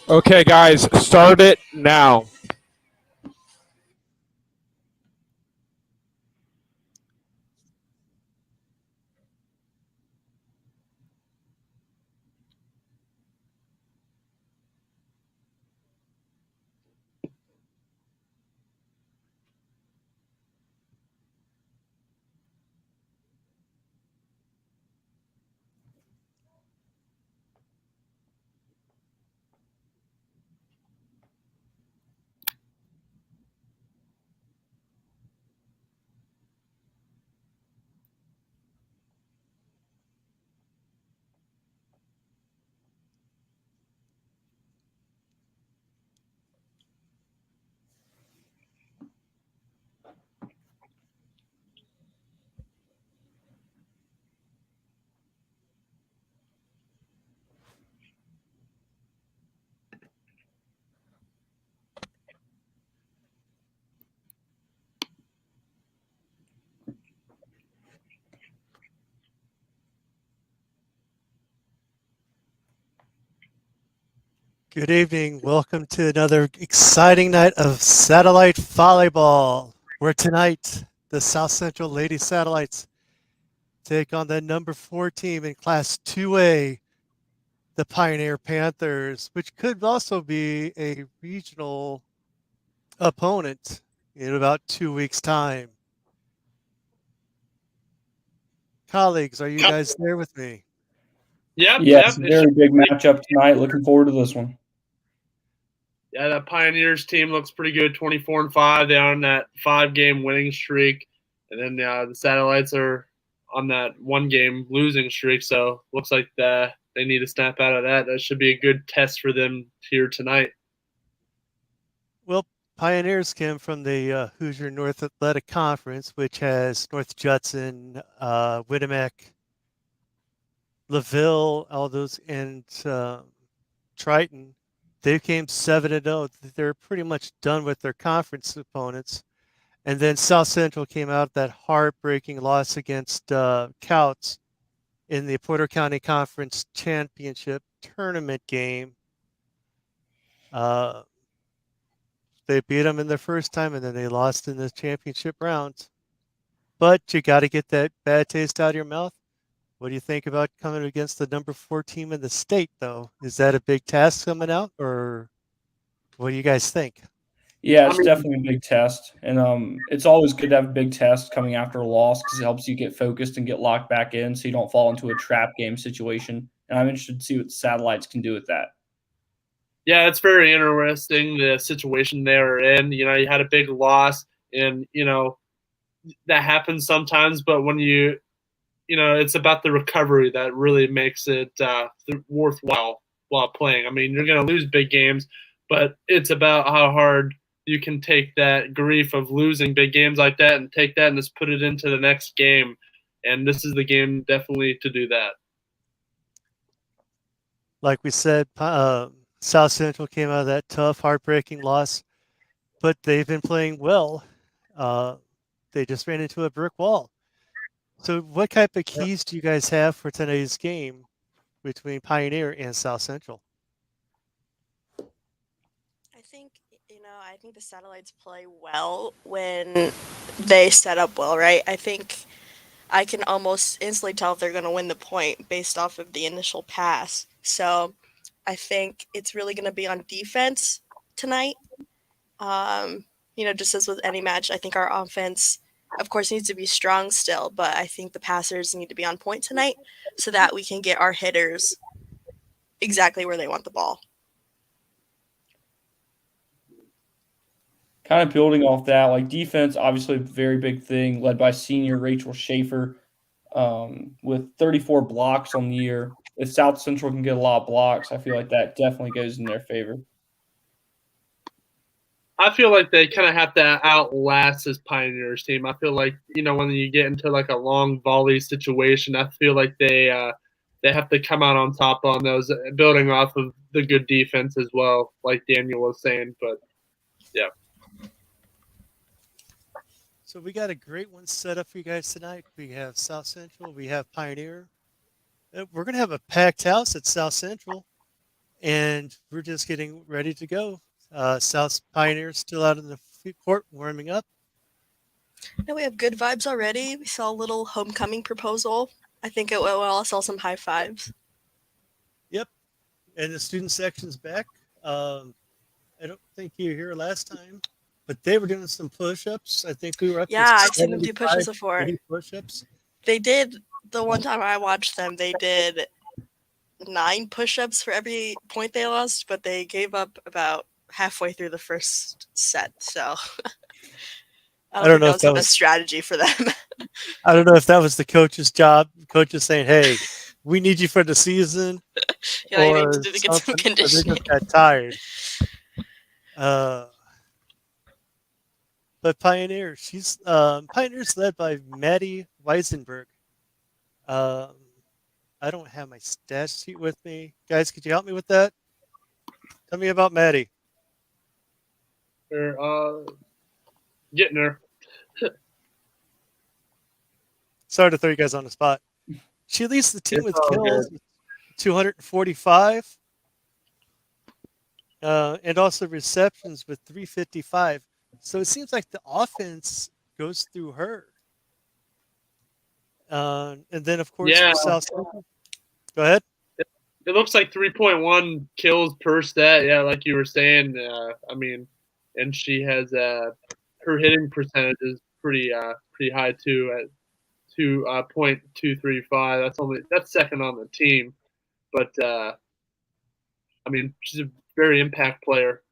Okay, guys, start it now. Good evening. Welcome to another exciting night of satellite volleyball, where tonight the South Central Lady Satellites take on the number 4 team in Class 2A, the Pioneer Panthers, which could also be a regional opponent in about 2 weeks' time. Colleagues, are you guys there with me? Yep, Yes, yep. very big matchup tonight. Looking forward to this one. Yeah, that Pioneers team looks pretty good, 24-5. They're on that 5-game winning streak, and then the Satellites are on that 1-game losing streak. So looks like they need to snap out of that. That should be a good test for them here tonight. Well, Pioneers came from the Hoosier North Athletic Conference, which has North Judson, Winnemac, LaVille, all those, and Triton. They came 7-0. They're pretty much done with their conference opponents. And then South Central came out that heartbreaking loss against Kouts in the Porter County Conference Championship tournament game. They beat them in their first time, and then they lost in the championship rounds. But you got to get that bad taste out of your mouth. What do you think about coming against the number 4 team in the state, though? Is that a big task coming out, or what do you guys think? Yeah, it's definitely a big test, and it's always good to have a big test coming after a loss because it helps you get focused and get locked back in, so you don't fall into a trap game situation. And I'm interested to see what the Satellites can do with that. Yeah, it's very interesting the situation they were in. You had a big loss, and that happens sometimes. But when it's about the recovery that really makes it worthwhile while playing. I mean, you're going to lose big games, but it's about how hard you can take that grief of losing big games like that and take that and just put it into the next game. And this is the game definitely to do that. Like we said, South Central came out of that tough, heartbreaking loss, but they've been playing well. They just ran into a brick wall. So, what type of keys do you guys have for today's game between Pioneer and South Central? I think the Satellites play well when they set up well, right? I think I can almost instantly tell if they're going to win the point based off of the initial pass. So I think it's really going to be on defense tonight. Just as with any match, I think our offense, of course, needs to be strong still, but I think the passers need to be on point tonight so that we can get our hitters exactly where they want the ball. Kind of building off that, like defense, obviously a very big thing, led by senior Rachel Schaefer with 34 blocks on the year. If South Central can get a lot of blocks, I feel like that definitely goes in their favor. I feel like they kind of have to outlast this Pioneers team. I feel like when you get into like a long volley situation, I feel like they have to come out on top on those, building off of the good defense as well, like Daniel was saying. But yeah. So we got a great one set up for you guys tonight. We have South Central, we have Pioneer. We're going to have a packed house at South Central. And we're just getting ready to go. South Pioneers still out in the court warming up. Now we have good vibes already. We saw a little homecoming proposal. I think it went well. I saw some high fives. Yep. And the student section's back. I don't think you were here last time, but they were doing some push-ups. I think we were up Yeah, to I've seen them do 75, push-ups before. 80 push-ups. They did, the one time I watched them, they did 9 push-ups for every point they lost, but they gave up about halfway through the first set. So I don't think know that if was that the best was strategy for them. I don't know if that was the coach's job. Coach is saying, "Hey, we need you for the season," Yeah, you need or to get some something. Or they conditioning. just got tired. But Pioneers led by Maddie Weisenberg. I don't have my stat sheet with me, guys. Could you help me with that? Tell me about Maddie. They're getting her. Sorry to throw you guys on the spot. She leads the team It's with all kills, 245, and also receptions with 355. So it seems like the offense goes through her. And then, of course, Yeah. for South Central. Go ahead. It looks like 3.1 kills per set. Yeah, like you were saying. I mean, and she has her hitting percentage is pretty high too at 2.235. That's second on the team, but I mean she's a very impact player.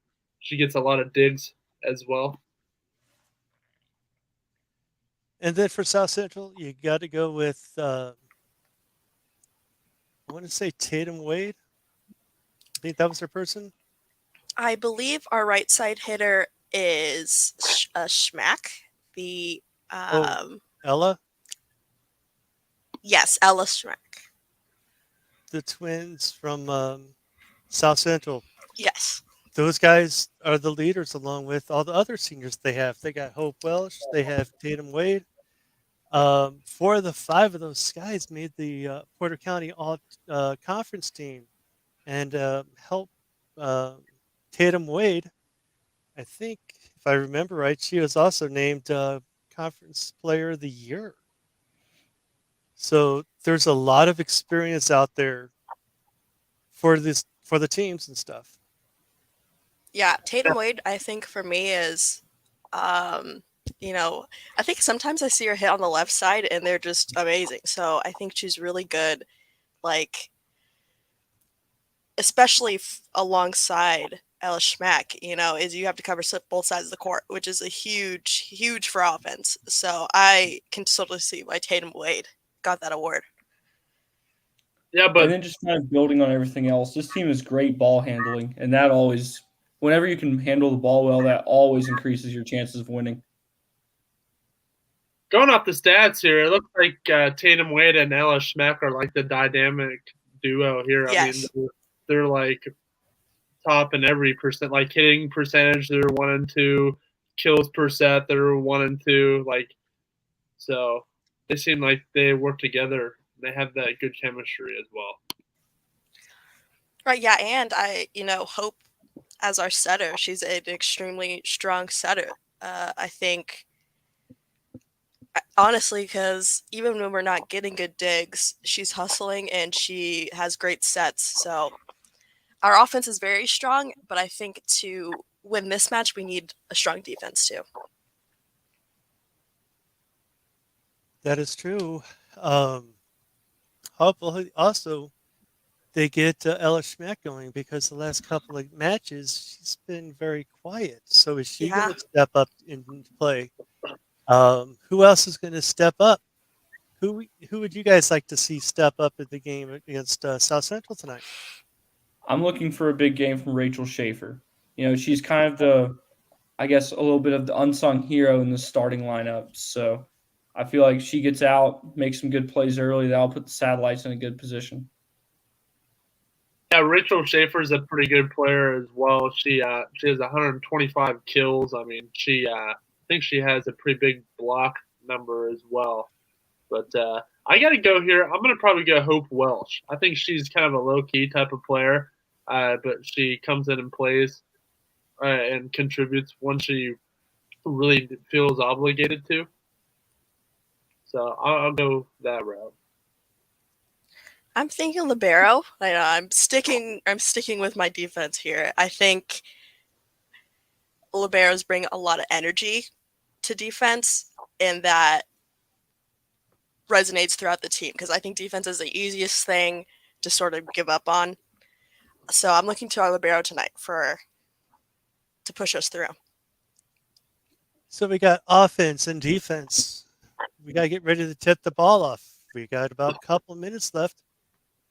She gets a lot of digs as well. And then for South Central, you got to go with, I want to say Tatum Wade. I think that was her person. I believe our right side hitter is Schmack. The Ella, yes, Ella Schmack. the twins from South Central. Yes. Those guys are the leaders along with all the other seniors they have. They got Hope Welsh. They have Tatum Wade. 4 of the 5 of those guys made the Porter County All Conference team, and helped Tatum Wade. I think, if I remember right, she was also named Conference Player of the Year. So there's a lot of experience out there for the teams and stuff. Yeah, Tatum Wade, I think for me is, I think sometimes I see her hit on the left side and they're just amazing. So I think she's really good, like, especially alongside Ella Schmack, is you have to cover both sides of the court, which is a huge for offense. So I can totally see why Tatum Wade got that award. Yeah, but and then just kind of building on everything else, this team is great ball handling, and that always, whenever you can handle the ball well, that always increases your chances of winning. going off the stats here, it looks like Tatum Wade and Ella Schmack are like the dynamic duo here. Yes. I mean, they're like top in every percent, like hitting percentage, they're 1 and 2, kills per set, they're 1 and 2, like, so they seem like they work together. They have that good chemistry as well. Right, yeah, and Hope as our setter, she's an extremely strong setter. I think, honestly, because even when we're not getting good digs, she's hustling and she has great sets. So our offense is very strong, but I think to win this match, we need a strong defense too. That is true. Hopefully, also, they get Ella Schmack going, because the last couple of matches she's been very quiet. So is she going to step up into play? Who else is going to step up? Who would you guys like to see step up in the game against South Central tonight? I'm looking for a big game from Rachel Schaefer. She's kind of the, I guess, a little bit of the unsung hero in the starting lineup. So I feel like she gets out, makes some good plays early. That'll put the Satellites in a good position. Yeah, Rachel Schaefer is a pretty good player as well. She has 125 kills. I mean, I think she has a pretty big block number as well. But I got to go here. I'm going to probably go Hope Welsh. I think she's kind of a low-key type of player, but she comes in and plays and contributes when she really feels obligated to. So I'll go that route. I'm thinking libero. I know I'm sticking with my defense here. I think liberos bring a lot of energy to defense, and that resonates throughout the team because I think defense is the easiest thing to sort of give up on. So I'm looking to our libero tonight to push us through. So we got offense and defense. We got to get ready to tip the ball off. We got about a couple minutes left.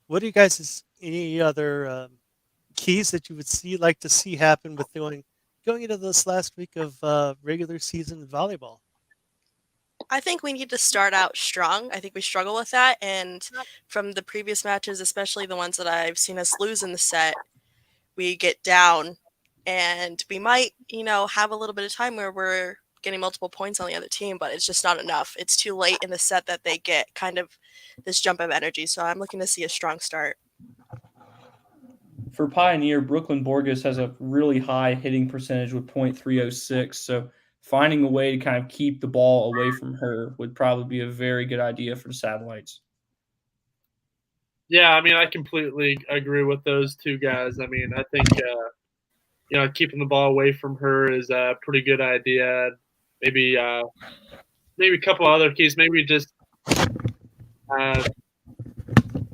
What do you guys, any other keys that you would like to see happen with going into this last week of regular season volleyball? I think we need to start out strong. I think we struggle with that. And from the previous matches, especially the ones that I've seen us lose in the set, we get down and we might, have a little bit of time where we're getting multiple points on the other team, but it's just not enough. It's too late in the set that they get kind of this jump of energy. So I'm looking to see a strong start. For Pioneer, Brooklyn Borges has a really high hitting percentage with .306. So finding a way to kind of keep the ball away from her would probably be a very good idea for the Satellites. Yeah, I mean, I completely agree with those two guys. I mean, I think keeping the ball away from her is a pretty good idea. Maybe a couple other keys. Maybe just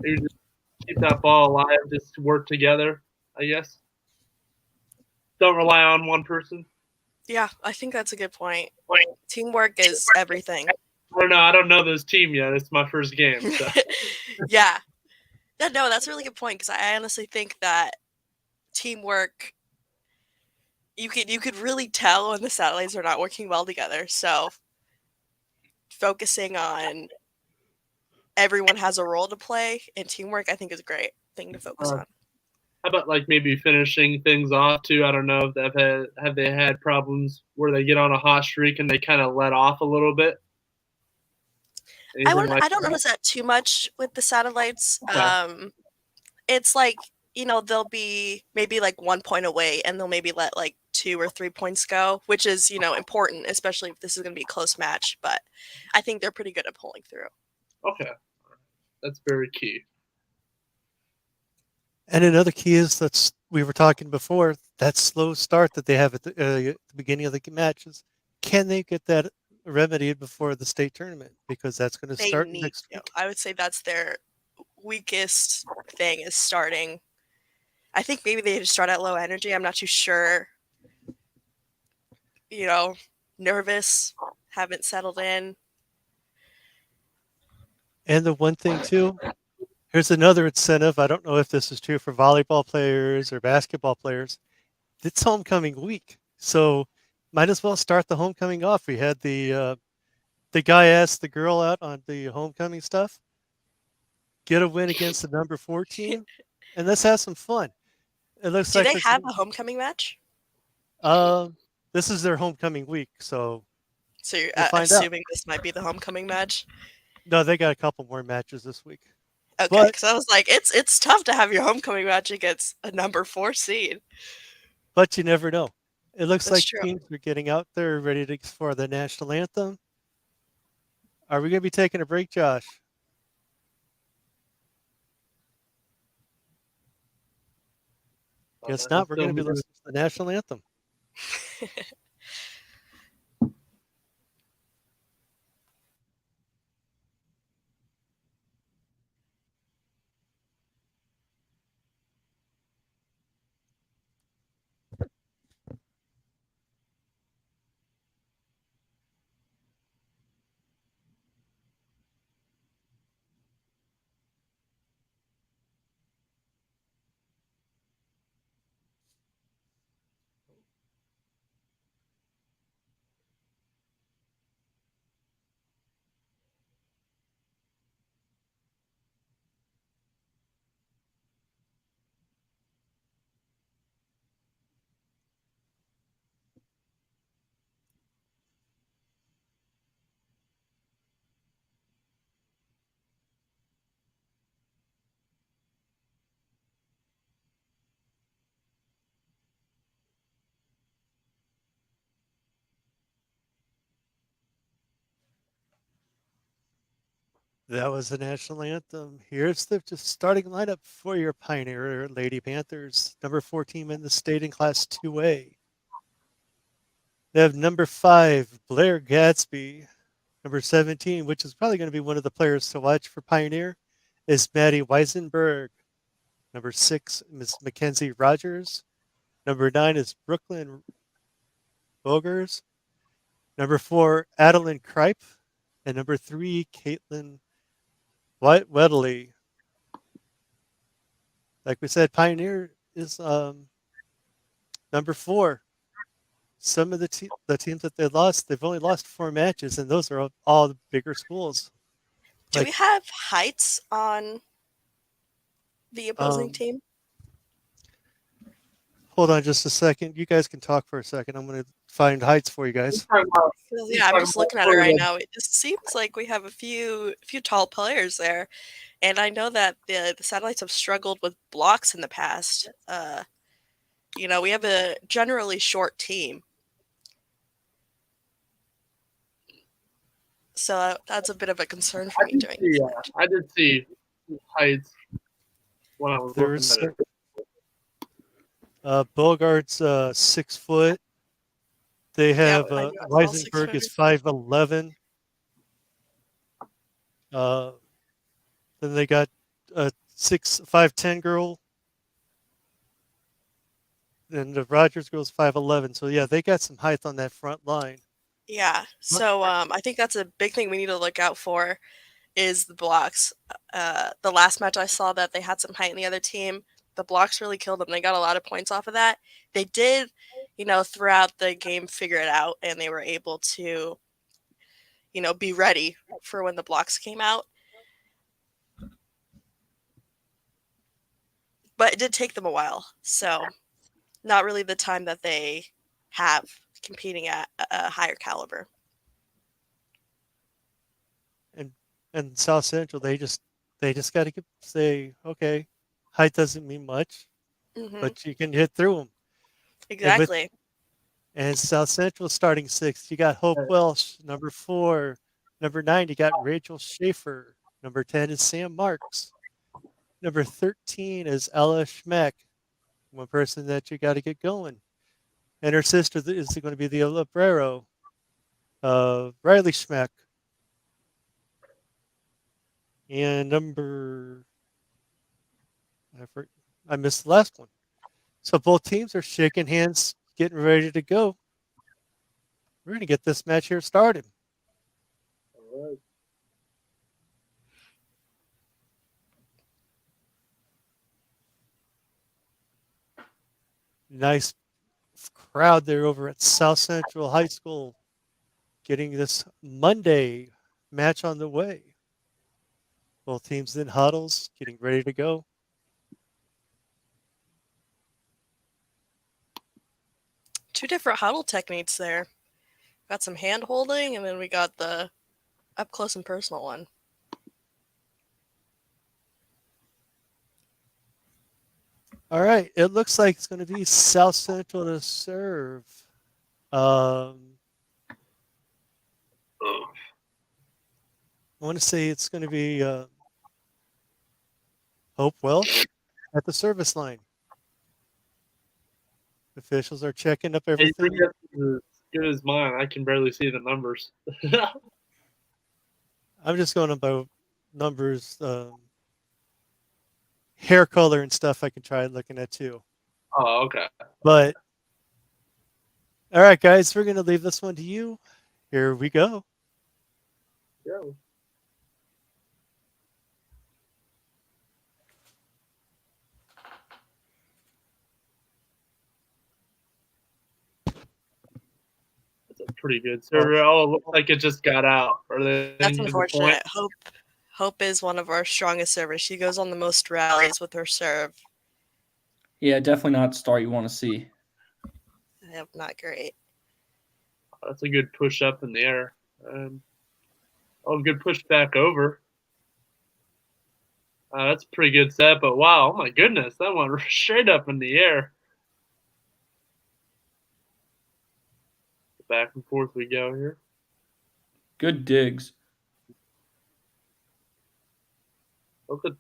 keep that ball alive. Just work together, I guess. Don't rely on one person. Yeah, I think that's a good point. Teamwork is everything. I don't know this team yet. It's my first game. So. Yeah. Yeah, no, that's a really good point because I honestly think that teamwork, you could really tell when the Satellites are not working well together. So focusing on everyone has a role to play and teamwork, I think, is a great thing to focus on. How about maybe finishing things off too? I don't know if have they had problems where they get on a hot streak and they kind of let off a little bit. I don't notice that too much with the Satellites. Okay. It's they'll be maybe 1 point away and they'll maybe let 2 or 3 points go, which is important, especially if this is going to be a close match. But I think they're pretty good at pulling through. Okay, that's very key. And another key is we were talking before, that slow start that they have at the beginning of the matches. Can they get that remedied before the state tournament? Because that's going to start next week. I would say that's their weakest thing is starting. I think maybe they just start at low energy. I'm not too sure. Nervous, haven't settled in. And the one thing too, here's another incentive. I don't know if this is true for volleyball players or basketball players. It's homecoming week, so might as well start the homecoming off. We had the guy asked the girl out on the homecoming stuff. Get a win against the number 4 team, and let's have some fun. It looks Do like they have a homecoming match? This is their homecoming week, so you're we'll assuming this might be the homecoming match? No, they got a couple more matches this week. Okay, because I was like, it's tough to have your homecoming match against a number 4 seed. But you never know. It looks That's like true. teams are getting out there ready for the national anthem. Are we going to be taking a break, Josh? Guess not. We're going to be listening to the national anthem. That was the national anthem. Here's the just starting lineup for your Pioneer Lady Panthers. Number 14 in the state in Class 2A. They have number 5, Blair Gadsby. Number 17, which is probably going to be one of the players to watch for Pioneer, is Maddie Weisenberg. Number 6, Miss Mackenzie Rogers. Number 9 is Brooklyn Bogers. Number 4, Adeline Kripe. And number 3, Caitlin Wedley. Like we said, Pioneer is number 4. Some of the teams that they lost, they've only lost 4 matches, and those are all the bigger schools. Do we have heights on the opposing team? Hold on just a second. You guys can talk for a second. I'm going to find heights for you guys. Yeah, I'm just looking at it right now. It just seems like we have a few tall players there, and I know that the Satellites have struggled with blocks in the past. We have a generally short team, so that's a bit of a concern for me during this match. I did see heights when I was looking at it. Bogart's 6 foot. They have Weisenberg is 5'11". Then they got a 5'10" girl. And the Rogers girl's 5'11". So yeah, they got some height on that front line. Yeah. So I think that's a big thing we need to look out for is the blocks. The last match I saw that they had some height in the other team. The blocks really killed them. They got a lot of points off of that. They did, throughout the game figure it out, and they were able to, be ready for when the blocks came out. But it did take them a while, so not really the time that they have competing at a higher caliber. And South Central, they just got to say, okay, height doesn't mean much, but you can hit through them. Exactly. And South Central starting 6th, you got Hope Welsh. Number 4, number 9, you got Rachel Schaefer. Number 10 is Sam Marks. Number 13 is Ella Schmeck, one person that you got to get going. And her sister is going to be the Librero, Riley Schmeck. And I missed the last one. So both teams are shaking hands, getting ready to go. We're going to get this match here started. All right. Nice crowd there over at South Central High School, getting this Monday match on the way. Both teams in huddles, getting ready to go. Two different huddle techniques there. Got some hand holding, and then we got the up close and personal one. All right, it looks like it's going to be South Central to serve. I want to say it's going to be Hope Welsh at the service line. Officials are checking up everything. As good as mine. I can barely see the numbers. I'm just going about numbers, hair color and stuff I can try looking at too. Oh, okay. But, all right, guys, we're going to leave this one to you. Here we go. Go. That's a pretty good server. Oh, it looks like it just got out. That's unfortunate. Hope is one of our strongest servers. She goes on the most rallies with her serve. Yeah, definitely not the start you want to see. Yep, not great. That's a good push up in the air. Good push back over. That's a pretty good set, but wow, oh my goodness, that went straight up in the air. Back and forth we go here. Good digs. Look at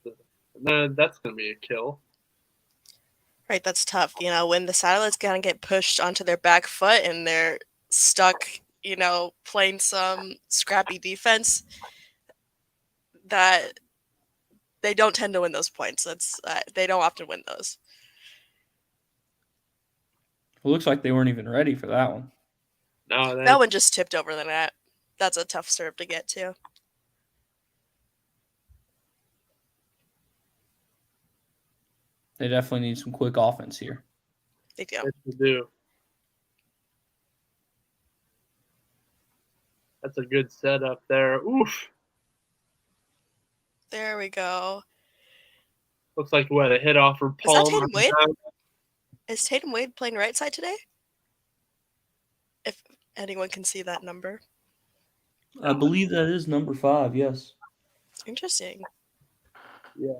that's going to be a kill. Right, that's tough. You know, when the satellites kind of get pushed onto their back foot and they're stuck, you know, playing some scrappy defense, that they don't tend to win those points. They don't often win those. It looks like they weren't even ready for that one. No, That one just tipped over the net. That's a tough serve to get to. They definitely need some quick offense here. They do. Yes, they do. That's a good setup there. Oof. There we go. Looks like what, a hit off for Is that Paul. Tatum Wade? Is Tatum Wade playing right side today? If anyone can see that number. I believe that is number 5, yes. Interesting. Yeah.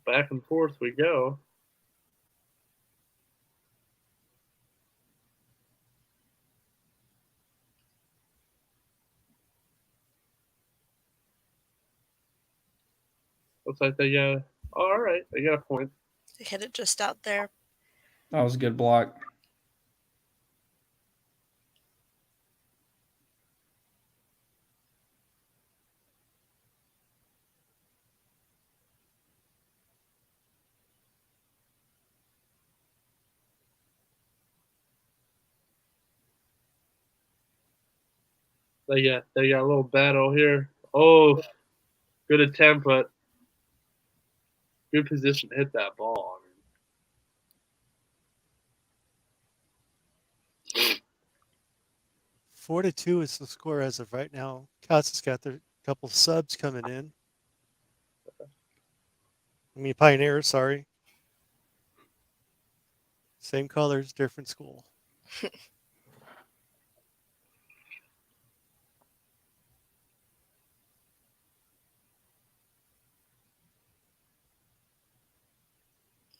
Back and forth we go. Looks like they got. All right, they got a point. They hit it just out there. That was a good block. They got a little battle here. Oh, good attempt, but good position to hit that ball. 4-2 is the score as of right now. Kouts has got their couple subs coming in. Pioneers, sorry. Same colors, different school.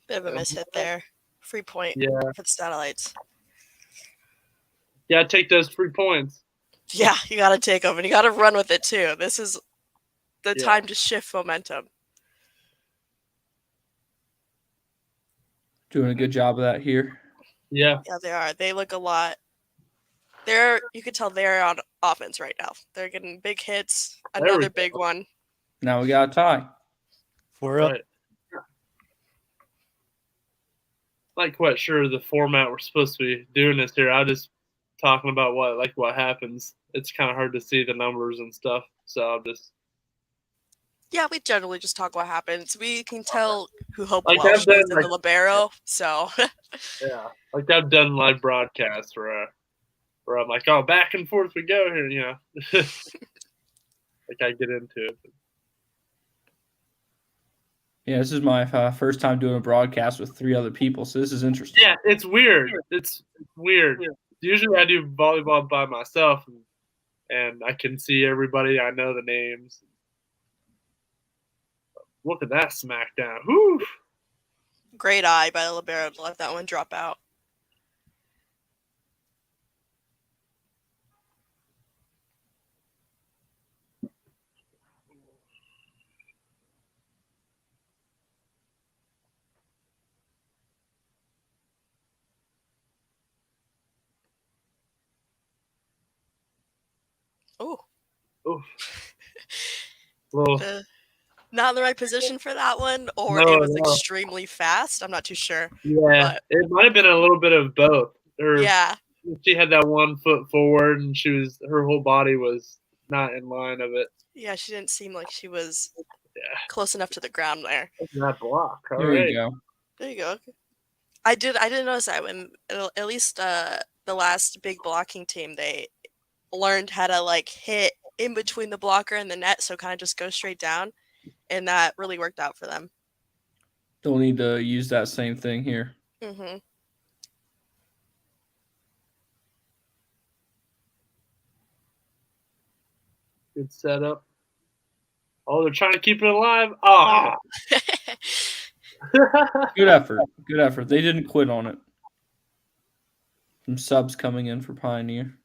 Bit of a mishit there. Free point for the satellites. Yeah, take those 3 points. Yeah, you got to take them, and you got to run with it too. This is the time to shift momentum. Doing a good job of that here. Yeah. Yeah, they are. They look a lot. You could tell they're on offense right now. They're getting big hits. Another big one. Now we got a tie. 4 up. Right. Not quite sure the format we're supposed to be doing this here. I'm just talking about what happens. It's kind of hard to see the numbers and stuff, so I'm just. Yeah, we generally just talk what happens. We can tell who Hope Like Welsh I've done, is in the libero, so. Yeah, like I've done live broadcasts where I'm like, oh, back and forth we go here, you know. Like I get into it. Yeah, this is my first time doing a broadcast with 3 other people, so this is interesting. Yeah, it's weird. It's weird. Usually I do volleyball by myself, and I can see everybody. I know the names. Look at that smackdown. Whew. Great eye by the libero to let that one drop out. Oh. Well, not in the right position for that one, or it was extremely fast. I'm not too sure. Yeah, it might have been a little bit of both. Yeah. She had that 1 foot forward, and her whole body was not in line of it. Yeah, she didn't seem like she was close enough to the ground there. That block. All There right. you go. There you go. I didn't notice that when at least the last big blocking team, they learned how to hit in between the blocker and the net, so kind of just go straight down, and that really worked out for them. Don't need to use that same thing here. Mm-hmm. Good setup. Oh, they're trying to keep it alive. Oh. Good effort. Good effort. They didn't quit on it. Some subs coming in for Pioneer.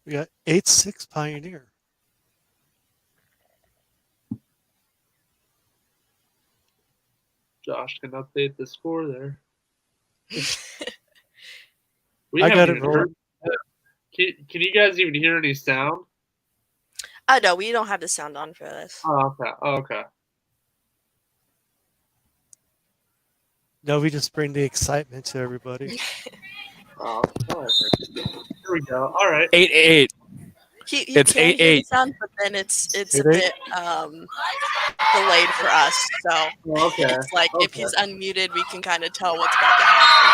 We got 8-6 Pioneer. Josh can update the score there. I got it even rolling. Can you guys even hear any sound? No, we don't have the sound on for this. Oh, okay. Oh, okay. No, we just bring the excitement to everybody. Oh, all right. Here we go. All right. 8-8. He It's can hear the 8-8. sound, but then it's a 8-8? bit delayed for us. So Oh, okay. it's like if Okay. he's unmuted, we can kind of tell what's about to happen.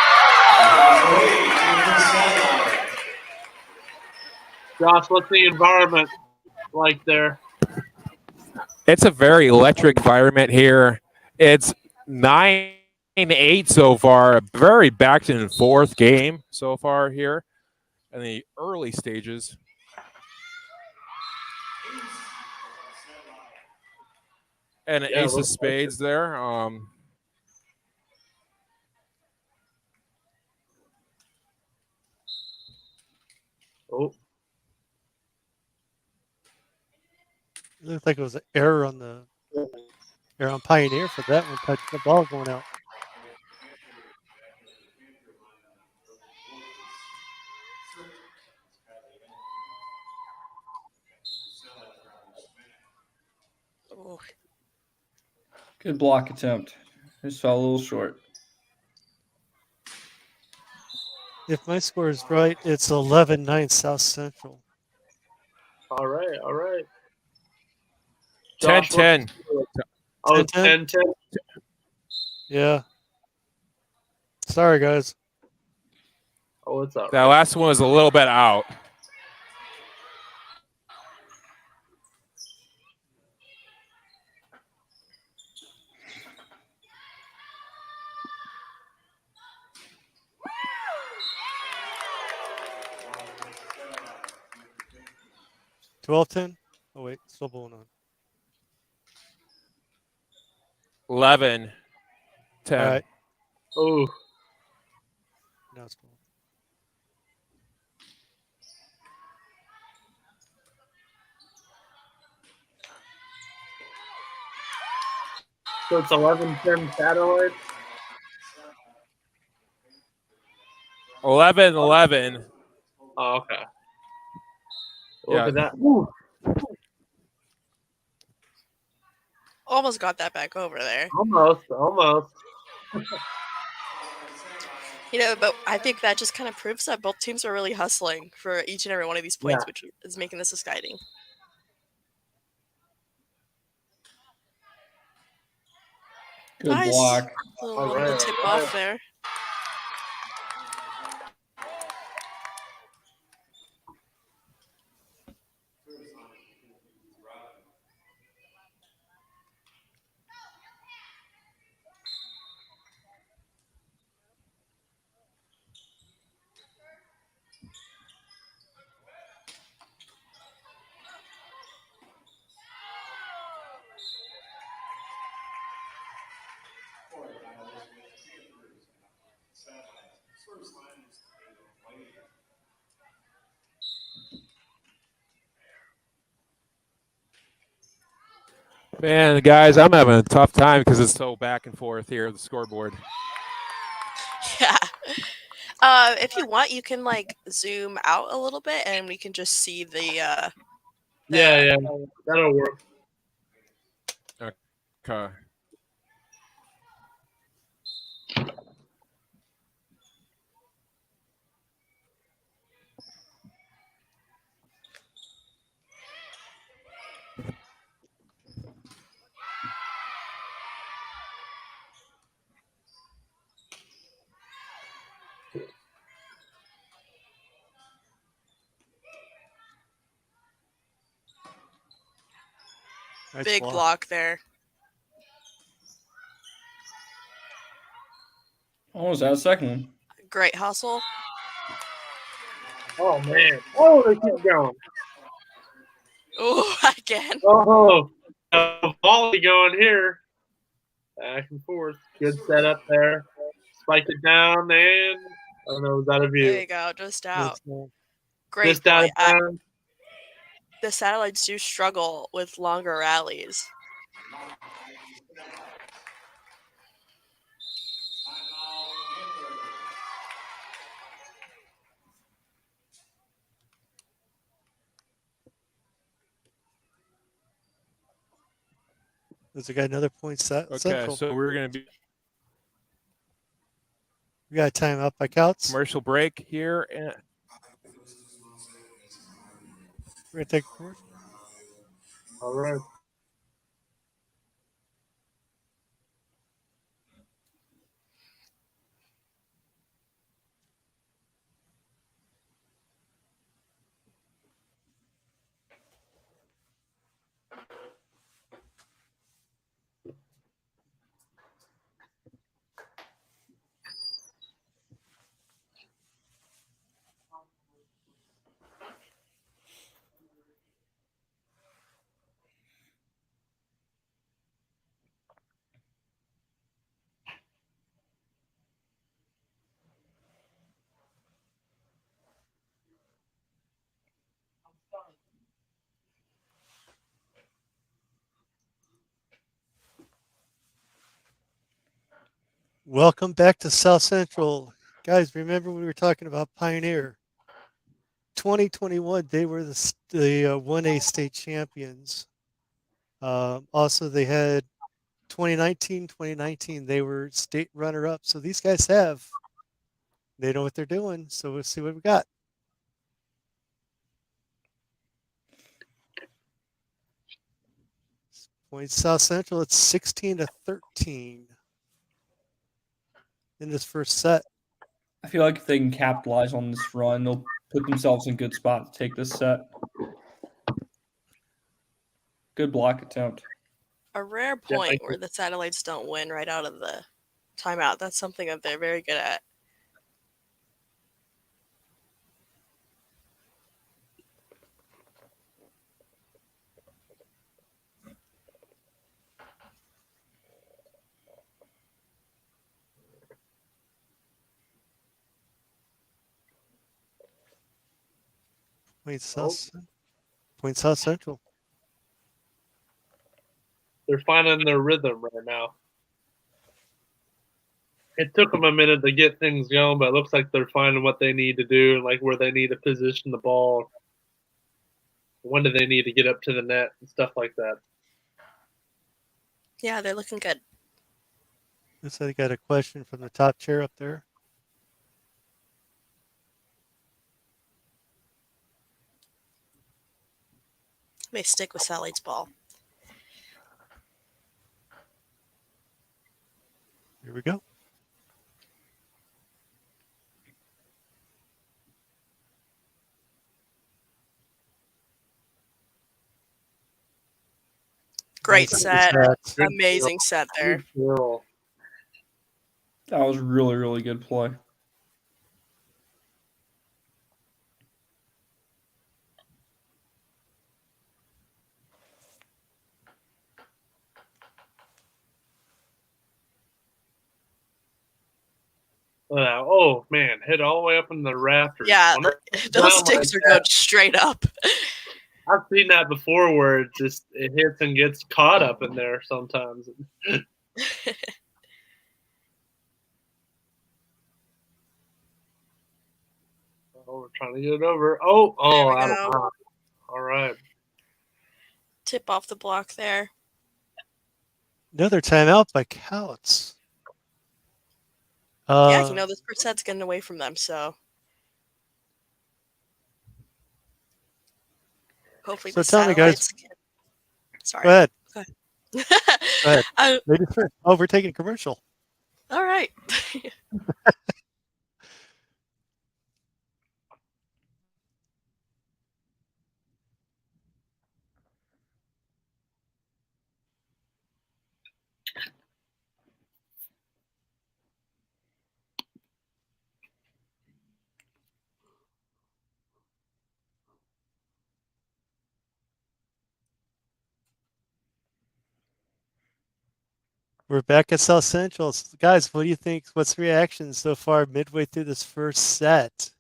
Josh, what's the environment like there? It's a very electric environment here. It's 9-8 so far. A very back and forth game so far here in the early stages. And an ace of spades there. Oh, It looked like it was an error on Pioneer for that one. Touching the ball going out. Ooh. Good block attempt. Just fell a little short. If my score is right, it's 11-9 South Central. all right. All right. 10-10. Oh, 10-10? 10-10. Yeah. Sorry, guys. Oh, it's all That right. last one was a little bit out. $12-10? Oh, wait. Still going on. 11-10. All right. Oh, Now it's going. so it's 11-10 Satellites. 11-11. Oh, okay. Yeah. Look at that. Ooh, Almost got that back over there. almost. But I think that just kind of proves that both teams are really hustling for each and every one of these points, which is making this exciting. Good Nice. block. Little tip off there. Man, guys, I'm having a tough time because it's so back and forth here, the scoreboard. Yeah. If you want, you can like zoom out a little bit, and we can just see the. Yeah, that'll work. Okay. Nice big block there. Almost out of second one. Great hustle. Oh man. Oh, they keep going. Oh, again. Oh, volley going here. Back and forth. Good setup there. Spiked it down and I don't know, was that a view? There you go, just out. Great Just out of point. time. The Satellites do struggle with longer rallies. There's a guy another point set. Okay, Central. so we're going to be We got time up by Kouts. commercial break here. And We're gonna take a commercial. All right. Welcome back to South Central. Guys, remember we were talking about Pioneer. 2021, they were the 1A state champions. Also, they had 2019, they were state runner-up. So these guys they know what they're doing. So we'll see what we got. Point South Central, it's 16-13 in this first set. I feel like if they can capitalize on this run, they'll put themselves in a good spot to take this set. Good block attempt. A rare point where the Satellites don't win right out of the timeout. That's something that they're very good at. Point South Central. They're finding their rhythm right now. It took them a minute to get things going, but it looks like they're finding what they need to do and like where they need to position the ball. When do they need to get up to the net and stuff like that? Yeah, they're looking good. Looks like I got a question from the top chair up there. May stick with Satellites ball. Here we go. Great Nice set. set. Amazing set there. That was really, really good play. Oh man, hit all the way up in the rafters. Yeah, those sticks are going straight up. I've seen that before where it hits and gets caught up in there sometimes. Oh, we're trying to get it over. Oh, out of bounds. All right. Tip off the block there. Another timeout by Kouts. Yeah, this first set's getting away from them, so hopefully so the tell me, guys. Sorry. Go ahead. Go ahead. Ladies first. Oh, we're taking commercial. All right. We're back at South Central. Guys, what do you think? What's the reaction so far midway through this first set?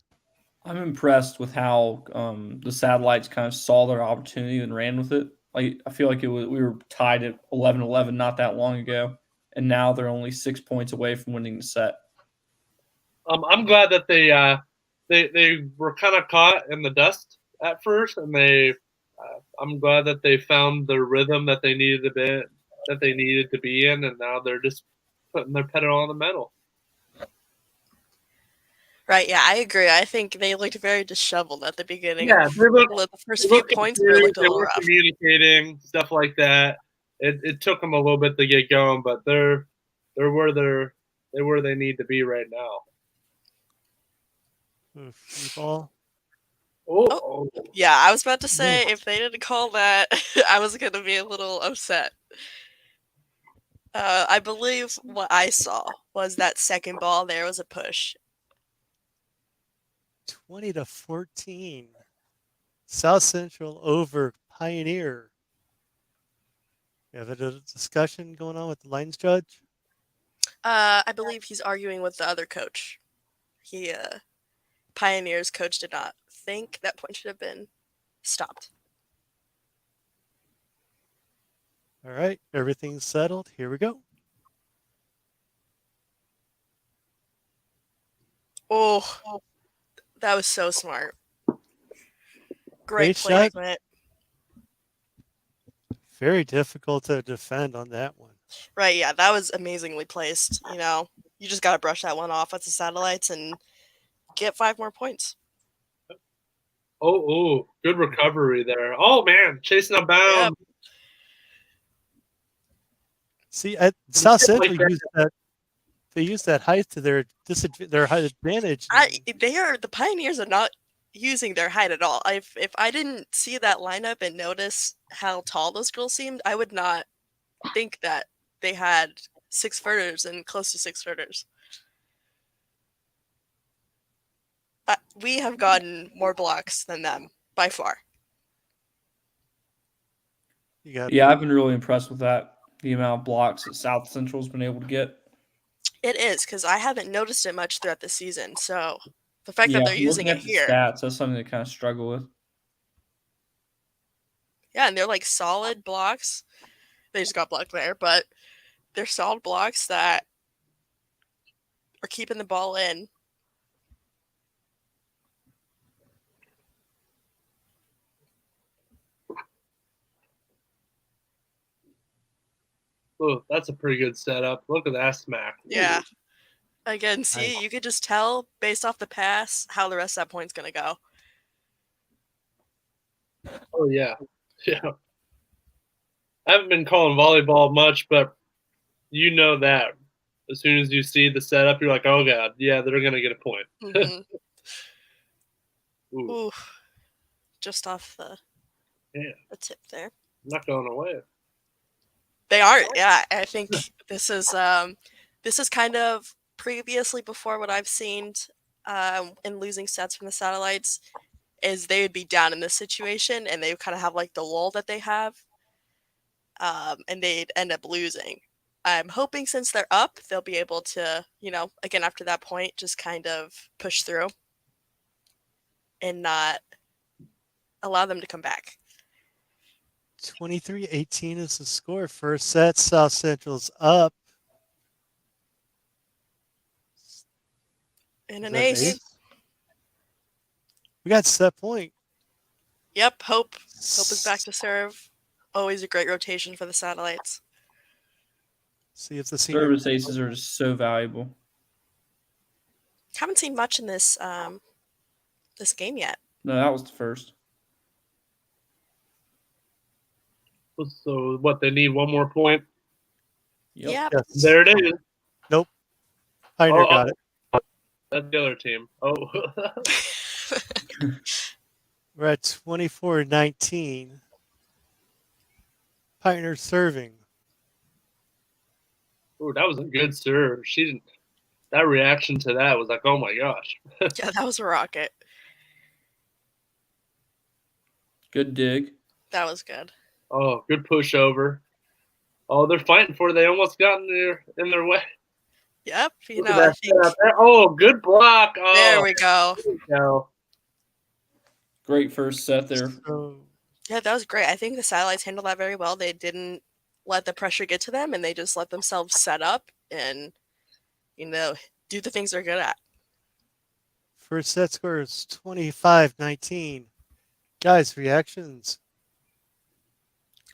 I'm impressed with how the Satellites kind of saw their opportunity and ran with it. Like I feel like we were tied at 11-11 not that long ago, and now they're only 6 points away from winning the set. I'm glad that they were kind of caught in the dust at first, and I'm glad that they found the rhythm that they needed to be in, and now they're just putting their pedal on the metal. Right, yeah, I agree. I think they looked very disheveled at the beginning. Yeah, The first few points, they looked a they little were rough. communicating, stuff like that. It took them a little bit to get going, but they're where they need to be right now. Free ball. Oh. Yeah, I was about to say, if they didn't call that, I was going to be a little upset. I believe what I saw was that second ball there was a push. 20-14. South Central over Pioneer. You have a discussion going on with the lines judge? I believe he's arguing with the other coach. Pioneer's coach did not think that point should have been stopped. All right, everything's settled. Here we go. Oh, that was so smart. Great shot. placement. Very difficult to defend on that one. Right, yeah, that was amazingly placed. You know, you just got to brush that one off at the Satellites and get 5 more points. Oh, good recovery there. Oh, man, chasing a bound. Yep. See, at South Central they use that height to their advantage. The Pioneers are not using their height at all. If I didn't see that lineup and notice how tall those girls seemed, I would not think that they had 6-footers and close to 6-footers. We have gotten more blocks than them by far. Yeah, I've been really impressed with that. The amount of blocks that South Central's been able to get. It is, because I haven't noticed it much throughout the season. So the fact that they're using it here. Stats, that's something to kind of struggle with. Yeah, and they're like solid blocks. They just got blocked there, but they're solid blocks that are keeping the ball in. Oh, that's a pretty good setup. Look at that smack. Yeah. Again, see, you could just tell based off the pass how the rest of that point's going to go. Oh, yeah. Yeah. I haven't been calling volleyball much, but you know that. As soon as you see the setup, you're like, oh, God, yeah, they're going to get a point. Mm-hmm. Ooh. Ooh. Just off the tip there. Not going away. They aren't. Yeah, I think this is kind of previously before what I've seen in losing sets from the Satellites is they would be down in this situation and they would kind of have like the lull that they have, and they'd end up losing. I'm hoping since they're up, they'll be able to, again after that point, just kind of push through and not allow them to come back. 23-18 is the score. First set, South Central's up. And an ace. We got set point. Yep, Hope is back to serve. Always a great rotation for the Satellites. See if the service aces are just so valuable. Haven't seen much in this this game yet. No, that was the first. So what, they need one more point? Yep. Yeah. Yes. There it is. Nope. Pioneer got it. That's the other team. Oh. We're at 24-19. Pioneer serving. Ooh, that was a good serve. That reaction to that was like, oh my gosh. Yeah, that was a rocket. Good dig. That was good. Oh, good pushover. Oh, they're fighting for it. They almost got in their way. Yep. I think. Oh, good block. Oh, there we go. There we go. Great first set there. So, Yeah, that was great. I think the Satellites handled that very well. They didn't let the pressure get to them, and they just let themselves set up and, do the things they're good at. first set score is 25-19. Guys, reactions?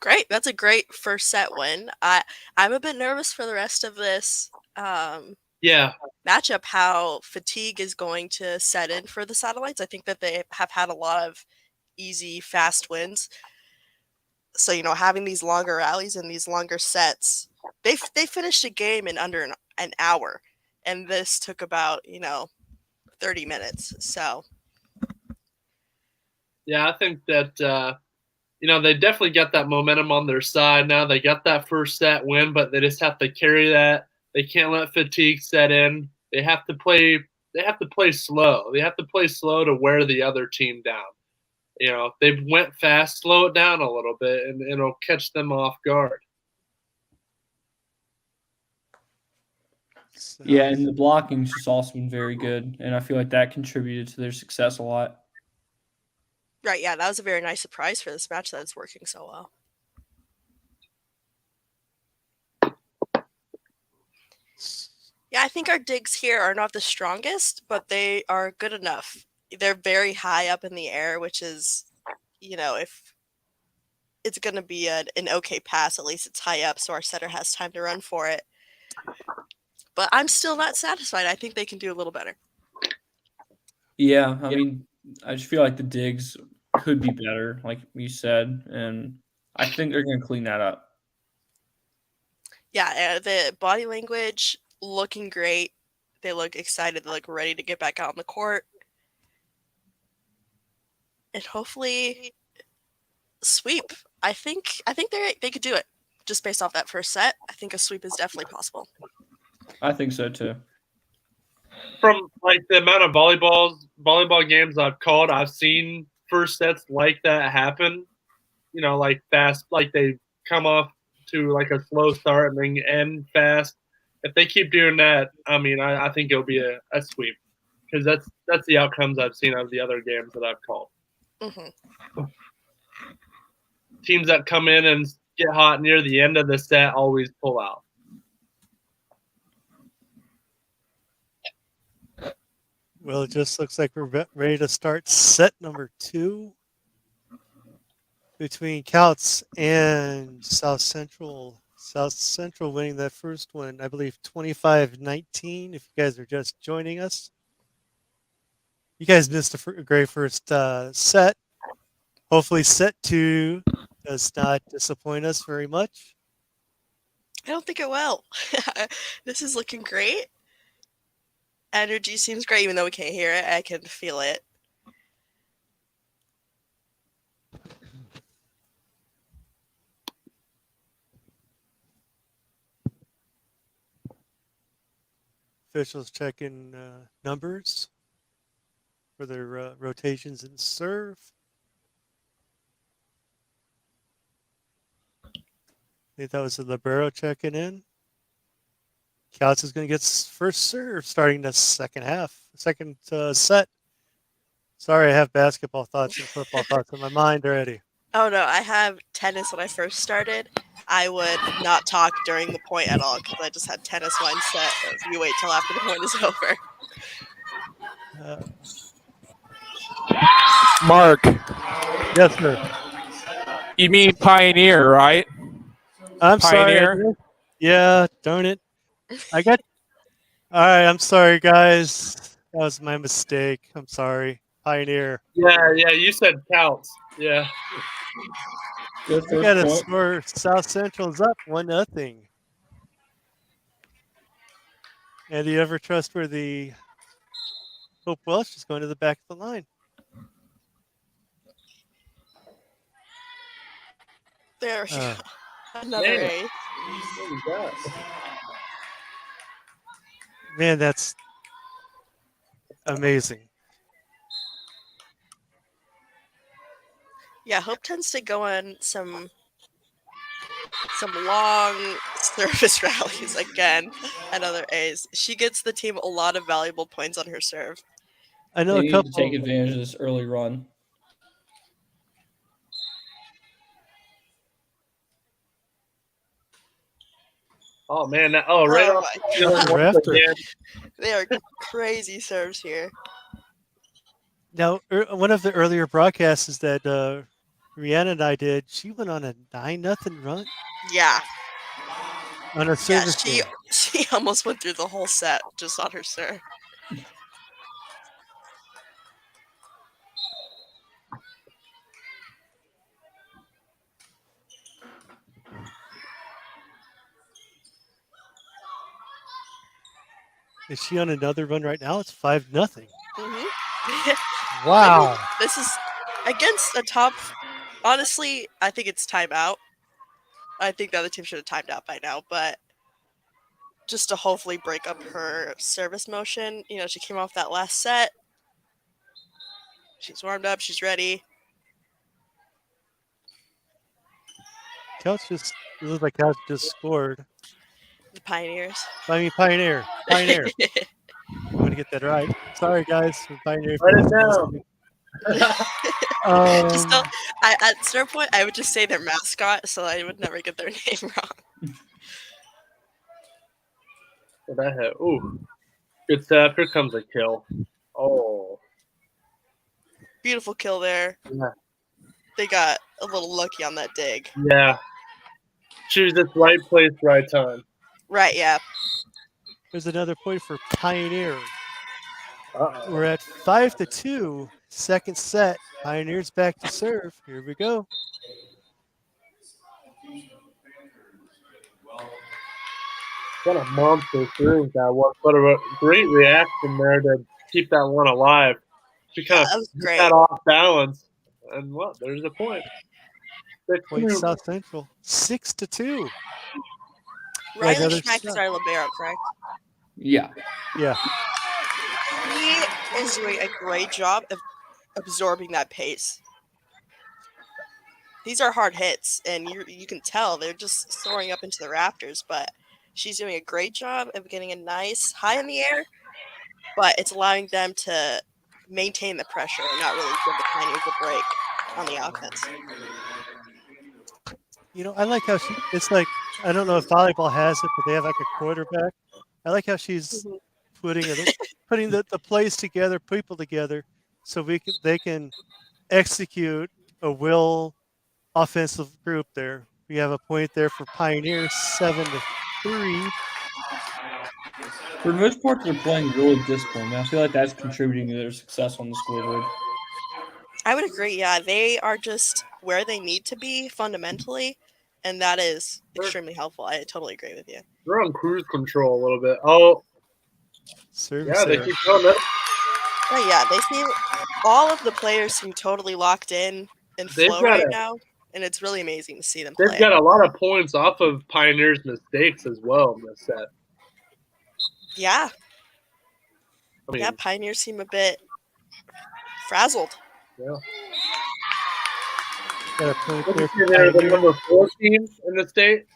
Great. That's a great first set win. I'm a bit nervous for the rest of this matchup, how fatigue is going to set in for the Satellites. I think that they have had a lot of easy, fast wins. So, having these longer rallies and these longer sets, they finished a game in under an hour, and this took about, 30 minutes. So, yeah, I think that they definitely got that momentum on their side now. They got that first set win, but they just have to carry that. They can't let fatigue set in. They have to play. They have to play slow. They have to play slow to wear the other team down. If they went fast, slow it down a little bit, and it'll catch them off guard. Yeah, and the blocking's just also been very good, and I feel like that contributed to their success a lot. right, yeah, that was a very nice surprise for this match that it's working so well. Yeah, I think our digs here are not the strongest, but they are good enough. They're very high up in the air, which is, if it's going to be an okay pass, at least it's high up, so our setter has time to run for it. But I'm still not satisfied. I think they can do a little better. Yeah, I mean, I just feel like the digs could be better, like you said, and I think they're going to clean that up. Yeah, the body language looking great. They look excited. They look ready to get back out on the court. And hopefully sweep. I think they could do it just based off that first set. I think a sweep is definitely possible. I think so too. From the amount of volleyball games I've called, I've seen first sets like that happen. Fast, they come off to a slow start and then end fast. If they keep doing that, I mean, I think it'll be a sweep, because that's the outcomes I've seen of the other games that I've called. Mm-hmm. Teams that come in and get hot near the end of the set always pull out. Well, it just looks like we're ready to start set number 2 between Kouts and South Central. South Central winning that first one, I believe 25-19, if you guys are just joining us. You guys missed a great first set. Hopefully set 2 does not disappoint us very much. I don't think it will. This is looking great. Energy seems great, even though we can't hear it. I can feel it. Officials checking numbers for their rotations and serve. I think that was the libero checking in. Kouts is going to get first serve starting the second set. Sorry, I have basketball thoughts and football thoughts in my mind already. Oh no, I have tennis when I first started. I would not talk during the point at all because I just had tennis mindset of you wait till after the point is over. Mark, Yes, sir. you mean Pioneer, right? I'm Pioneer? sorry. Yeah, darn it. All right, I'm sorry, guys. That was my mistake. I'm sorry. Pioneer. Yeah, you said Kouts. Yeah. Good I got a first point. score. South Central's up 1-0. And the ever trustworthy Hope Welsh is going to the back of the line. There we go. Another ace. Man, that's amazing. Yeah, Hope tends to go on some long service rallies again. Another ace. She gets the team a lot of valuable points on her serve. I know They a need couple. to take advantage of this early run. Oh man! Right off my the God. once Rafter. again. They are crazy serves here. Now, one of the earlier broadcasts is that Rihanna and I did. She went on a 9-0 run Yeah. on her Yeah, service game. she almost went through the whole set just on her serve. Is she on another run right now? It's 5-0. Mm-hmm. Wow. This is against a top. Honestly, I think it's timeout. I think the other team should have timed out by now, but just to hopefully break up her service motion. You know, she came off that last set. She's warmed up. She's ready. Kouts just it looks like Kouts just scored. The Pioneers. I mean Pioneer. Pioneer. I'm gonna get that right. Sorry guys for Pioneer. Write it down. Just don't, at a certain point, I would just say their mascot, so I would never get their name wrong. What that hit? Ooh, good stuff. Here comes a kill. Oh, Beautiful kill there. yeah. They got a little lucky on that dig. Yeah. Choose this right place, right time. Right, yeah. There's another point for Pioneer. Uh-oh. We're at 5-2. Second set. Pioneers back to serve. Here we go. What a monster series that was. What a great reaction there to keep that one alive. She kind That of was great. got off balance. And what? There's a point. Point South Central. 6-2. Riley another Schmack is set. our libero, correct? Yeah. Yeah. He is doing a great job of absorbing that pace. These are hard hits, and you can tell they're just soaring up into the rafters, but she's doing a great job of getting a nice high in the air, but it's allowing them to maintain the pressure and not really give the Pioneers a break on the offense. You know, I like how it's like, I don't know if volleyball has it, but they have like a quarterback. I like how she's putting the plays together, people together, so they can execute a will offensive group there. We have a point there for Pioneers, 7-3. For the most part, they're playing really disciplined. And I feel like that's contributing to their success on the scoreboard. I would agree, yeah. They are just where they need to be fundamentally, and that is extremely helpful. I totally agree with you. They're on cruise control a little bit. Oh, Service yeah, they error. keep going. But yeah, they seem all of the players seem totally locked in and They've flow got right a- now, and it's really amazing to see them They've play. got a lot of points off of Pioneer's mistakes as well in this set. Yeah, I mean, yeah, Pioneers seem a bit frazzled. yeah. Got a point Look there at for they're the Pioneer. number 4 team in the state.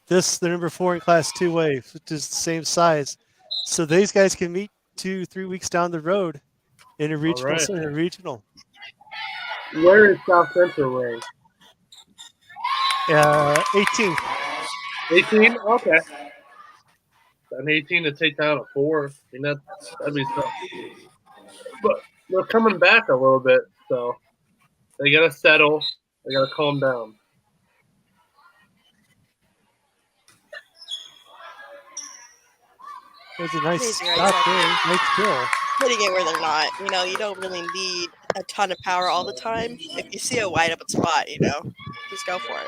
The number 4 in Class 2A, which is the same size. So these guys can meet 2-3 weeks down the road in a regional. right. In a regional. Where is South Central ranked? 18. 18? Okay. An 18 to take down a 4. I mean, that'd be tough. But they're coming back a little bit, so they got to settle. They got to calm down. There's a nice Amazing, right shot side. there. Nice kill. Hitting it where they're not. You know, you don't really need a ton of power all the time. If you see a wide open spot, you know, just go for it.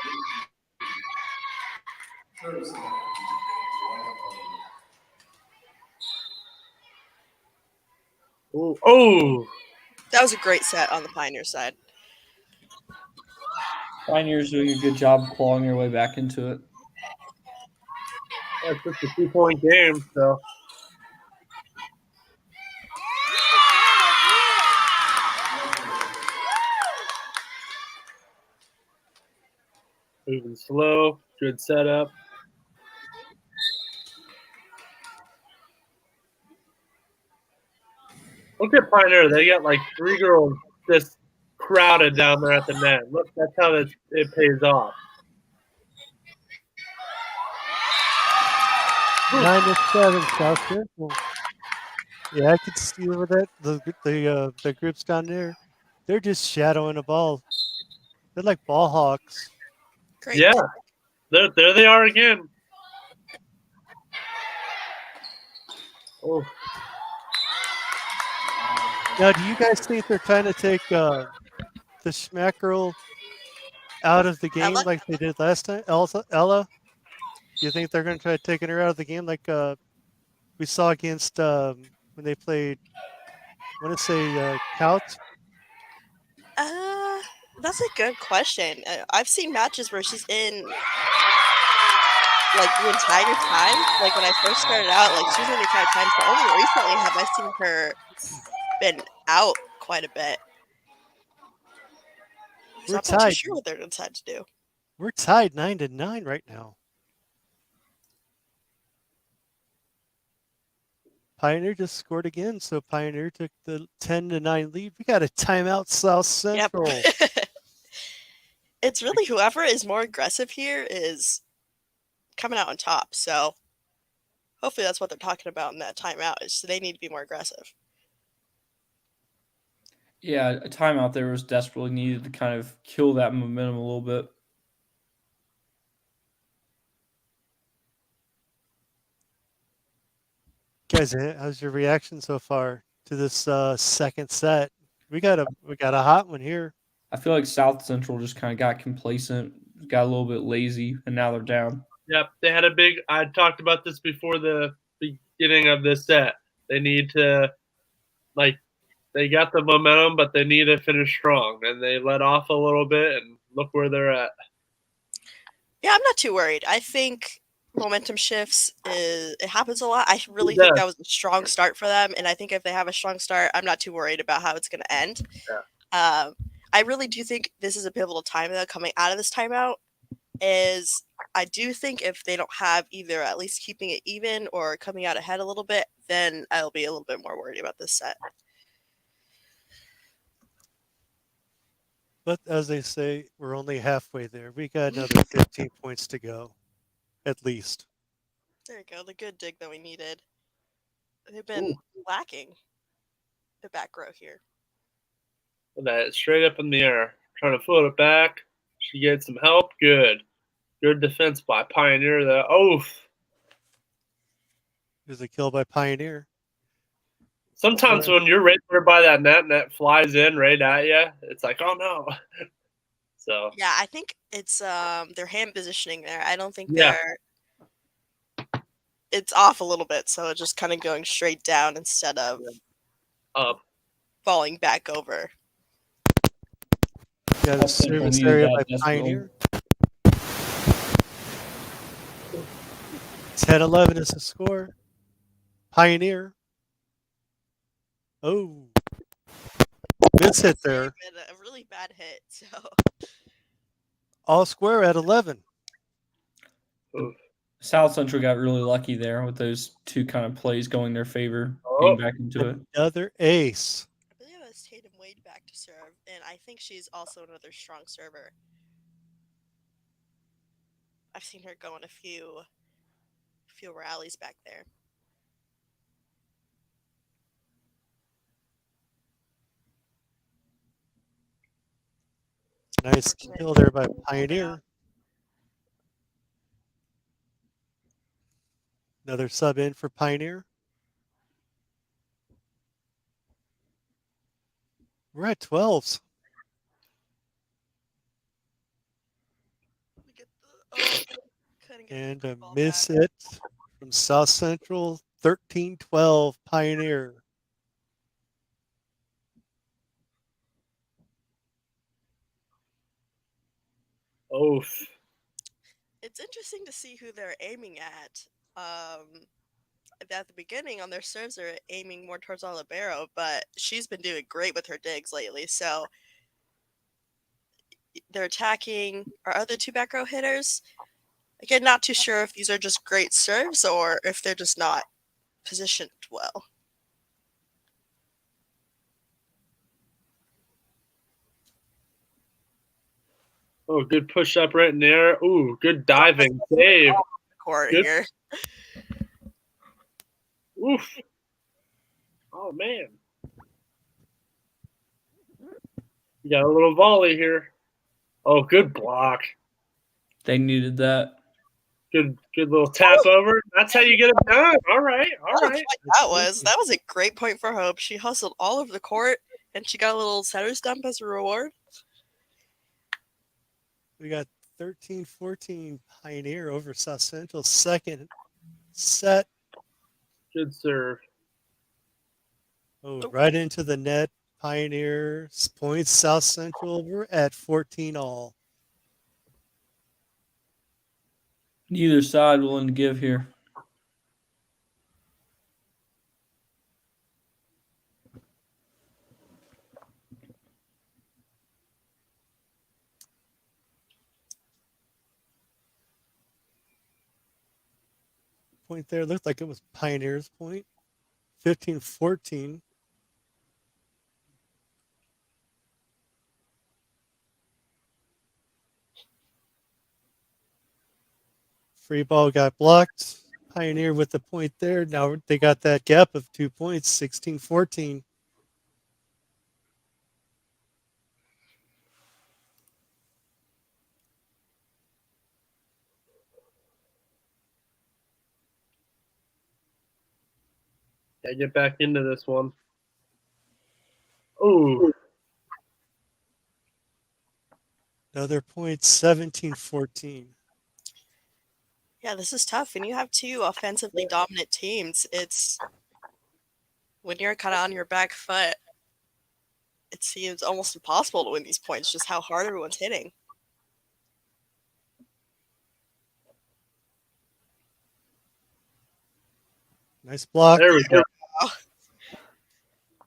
Ooh. Oh, That was a great set on the Pioneer side. Pioneers doing a good job clawing their way back into it. that's just a 2-point game, so. Moving slow, good setup. Look at Pioneer. They got like 3 girls just crowded down there at the net. Look, that's how it pays off. 9-7 South Central. Yeah, I could see over that the groups down there. They're just shadowing the ball. They're like ball hawks. Great. Yeah, there they are again. Oh, Now, do you guys think they're trying to take the Schmack girl out of the game Ella? like they did last time? Ella? Do you think they're going to try taking her out of the game like we saw against when they played, I want to say Kouts? That's a good question. I've seen matches where she's in like the entire time. Like when I first started out, like she's in the entire time. So only recently have I seen her been out quite a bit. So We're I'm not too tied. sure what they're going to decide to do. We're tied 9-9 right now. Pioneer just scored again, so Pioneer took the 10-9 lead. We got a timeout, South Central. Yep. It's really whoever is more aggressive here is coming out on top. So hopefully that's what they're talking about in that timeout is so they need to be more aggressive. Yeah, a timeout there was desperately needed to kind of kill that momentum a little bit. Guys, how's your reaction so far to this second set? We got a hot one here. I feel like South Central just kind of got complacent, got a little bit lazy, and now they're down. yep. They had a big. I talked about this before the beginning of this set. They need to, like, they got the momentum, but they need to finish strong, and they let off a little bit, and look where they're at. Yeah, I'm not too worried. I think momentum shifts it happens a lot. I really think that was a strong start for them, and I think if they have a strong start, I'm not too worried about how it's going to end. Yeah. I really do think this is a pivotal time though coming out of this timeout. Is I do think if they don't have either at least keeping it even or coming out ahead a little bit, then I'll be a little bit more worried about this set. But as they say, we're only halfway there. We got another 15 points to go, at least. There you go, the good dig that we needed. They've been lacking the back row here. That straight up in the air, trying to float it back. She gets some help. Good defense by Pioneer. That There's a kill by Pioneer. Sometimes when you're right there by that net and that flies in right at you, it's like, oh no. So yeah, I think it's their hand positioning there. I don't think it's off a little bit, so it's just kind of going straight down instead of up, falling back over. Yeah, the service area by Pioneer. 10-11 is the score. Pioneer. Oh, this hit there. A really bad hit. So all square at 11. South Central got really lucky there with those two kind of plays going their favor, getting back into it. Another ace. I believe it was Tatum Wade back to serve, and I think she's also another strong server. I've seen her go in a few rallies back there. Nice kill there by Pioneer. Another sub in for Pioneer. We're at 12s. And a miss hit from South Central. 13-12 Pioneer. It's interesting to see who they're aiming at. At the beginning on their serves, they're aiming more towards Olivero, but she's been doing great with her digs lately. So they're attacking our other two back row hitters. Again, not too sure if these are just great serves or if they're just not positioned well. Oh, good push up right in there. Ooh, good diving save. Court here. Oof. Oh, man. You got a little volley here. Oh, good block. They needed that. Good little tap over. That's how you get it done. All right. What a point that was. That was a great point for Hope. She hustled all over the court, and she got a little setter's dump as a reward. We got 13-14 Pioneer over South Central. Second set. Good serve. Oh, right into the net. Pioneers points. South Central. We're at 14 all. Neither side willing to give here. Point there looked like it was Pioneers point. 15-14. Free ball got blocked. Pioneer with the point there. Now they got that gap of 2 points, 16-14. Yeah, get back into this one. Ooh. Another point, 17-14. Yeah, this is tough. When you have two offensively dominant teams, it's when you're kind of on your back foot, it seems almost impossible to win these points, just how hard everyone's hitting. Nice block. There we go.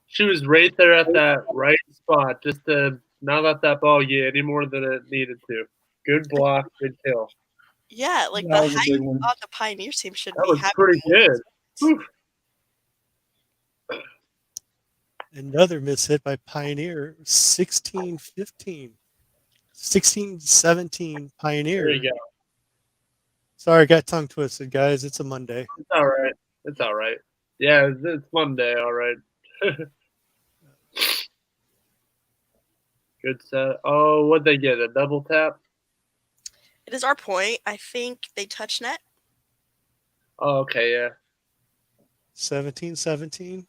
She was right there at that right spot just to not let that ball get any more than it needed to. Good block, good kill. Yeah, like That the was a height big one. on the Pioneer team should That be was happy. pretty good. Whew. Another miss hit by Pioneer, 16-15. 16-17 Pioneer. There you go. Sorry, I got tongue twisted, guys. It's a Monday. It's all right. It's all right. Yeah, it's Monday, all right. Good set. Oh, what'd they get? A double tap? It is our point. I think they touch net. Oh, okay, yeah. 17-17.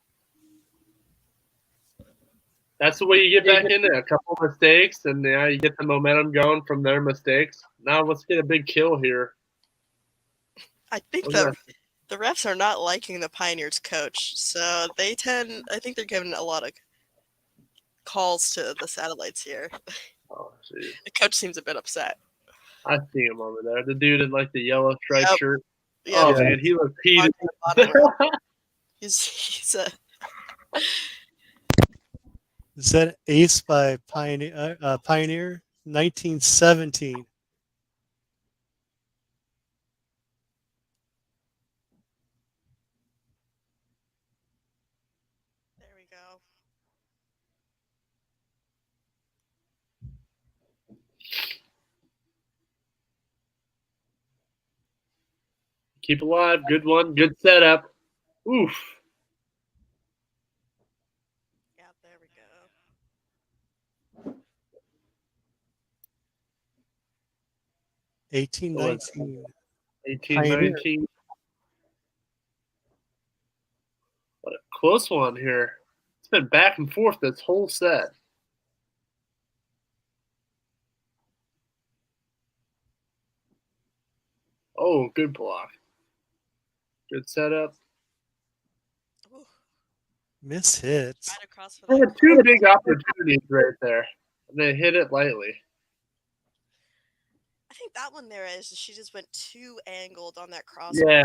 That's the way you get back in there. A couple mistakes, and now you get the momentum going from their mistakes. Now let's get a big kill here. I think Okay. the refs are not liking the Pioneers coach, so I think they're giving a lot of calls to the satellites here. Oh, geez. The coach seems a bit upset. I see him over there. The dude in like the yellow striped Yep. shirt. Yeah, Oh, man, he looks heated. he's a Is that ace by Pioneer? 19-17. there we go. Keep alive. Good one. Good setup. Oof. Yeah, there we go. 18-19. 18-19. What a close one here. It's been back and forth this whole set. Oh, good block. Good setup. Ooh, Miss hits. right across for There that. were two big opportunities right there. And they hit it lightly. I think that one there is she just went too angled on that cross. Yeah.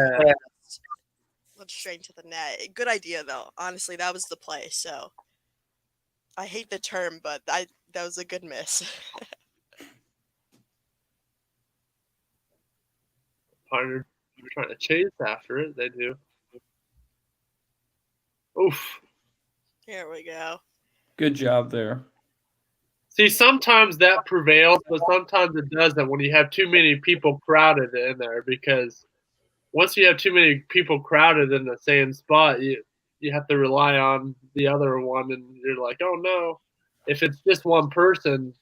Went straight to the net. Good idea though. Honestly, that was the play. So I hate the term, but that was a good miss. Partner trying to chase after it. They do. Oof. Here we go. Good job there. See, sometimes that prevails, but sometimes it doesn't when you have too many people crowded in there because once you have too many people crowded in the same spot, you have to rely on the other one, and you're like, oh no. If it's just one person,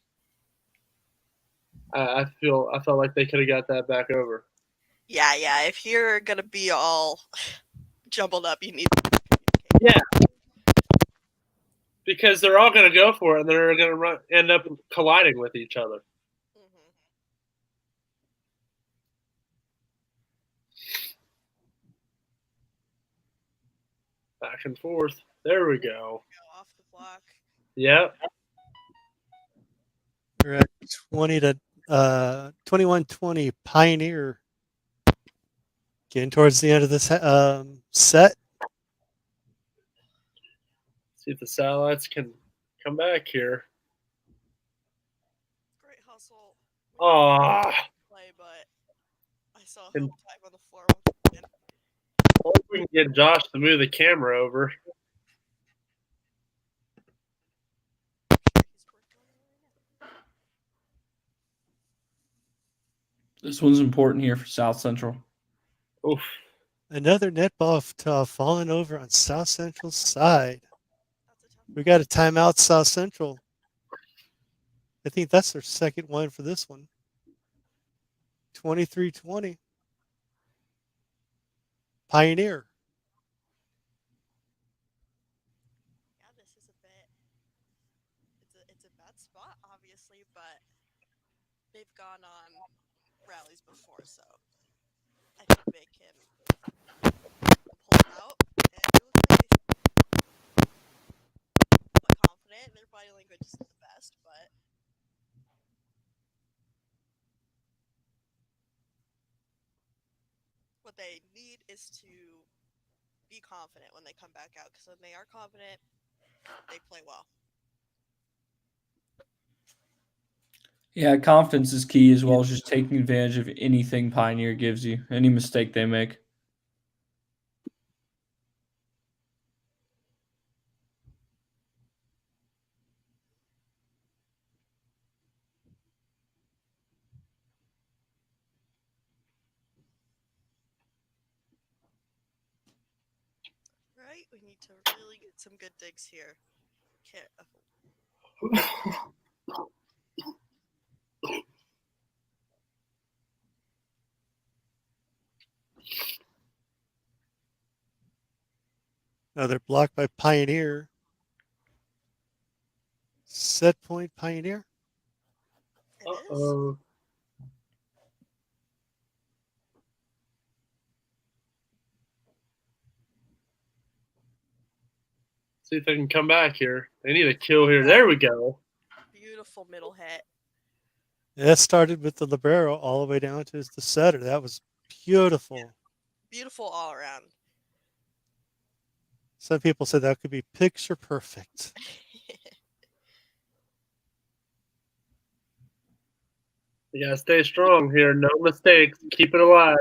I felt like they could have got that back over. Yeah. If you're gonna be all jumbled up, you need. Yeah. Because they're all going to go for it, and they're going to end up colliding with each other. Mm-hmm. Back and forth. There we go. Off the block. Yep. We're at 21-20 Pioneer. Getting towards the end of this set. See if the Satellites can come back here. Great hustle. Oh. Play, but I saw him time on the floor. Well, we can get Josh to move the camera over. This one's important here for South Central. Oof. Another net ball falling over on South Central's side. We got a timeout, South Central. I think that's their second one for this one. 23-20. Pioneer. Yeah, this is a bit. It's a bad spot, obviously, but they've gone on rallies before, so I think they can pull it out. And it looks like they feel confident. Their body language isn't the best, but what they need is to be confident when they come back out, because when they are confident, they play well. Yeah, confidence is key, as well as just taking advantage of anything Pioneer gives you, any mistake they make. Right? We need to really get some good digs here. Another block by Pioneer. Set point, Pioneer. Uh-oh. See if they can come back here. They need a kill here. There we go. Beautiful middle hit. That started with the libero all the way down to the setter. That was beautiful. Beautiful all around. Some people said that could be picture perfect. You gotta stay strong here. No mistakes. Keep it alive.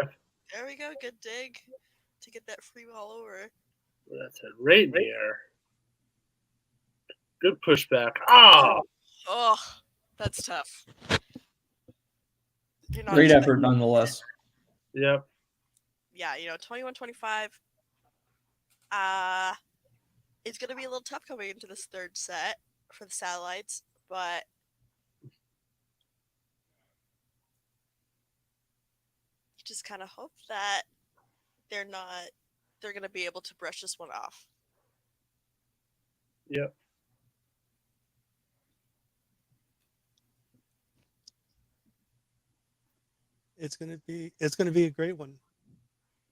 There we go. Good dig to get that free ball over. That's it. Right in the air. Good pushback. Oh! Oh, that's tough. Great effort nonetheless. Yep. Yeah, 21-25. It's going to be a little tough coming into this third set for the Satellites, but you just kind of hope that they're going to be able to brush this one off. Yep. It's gonna be a great one.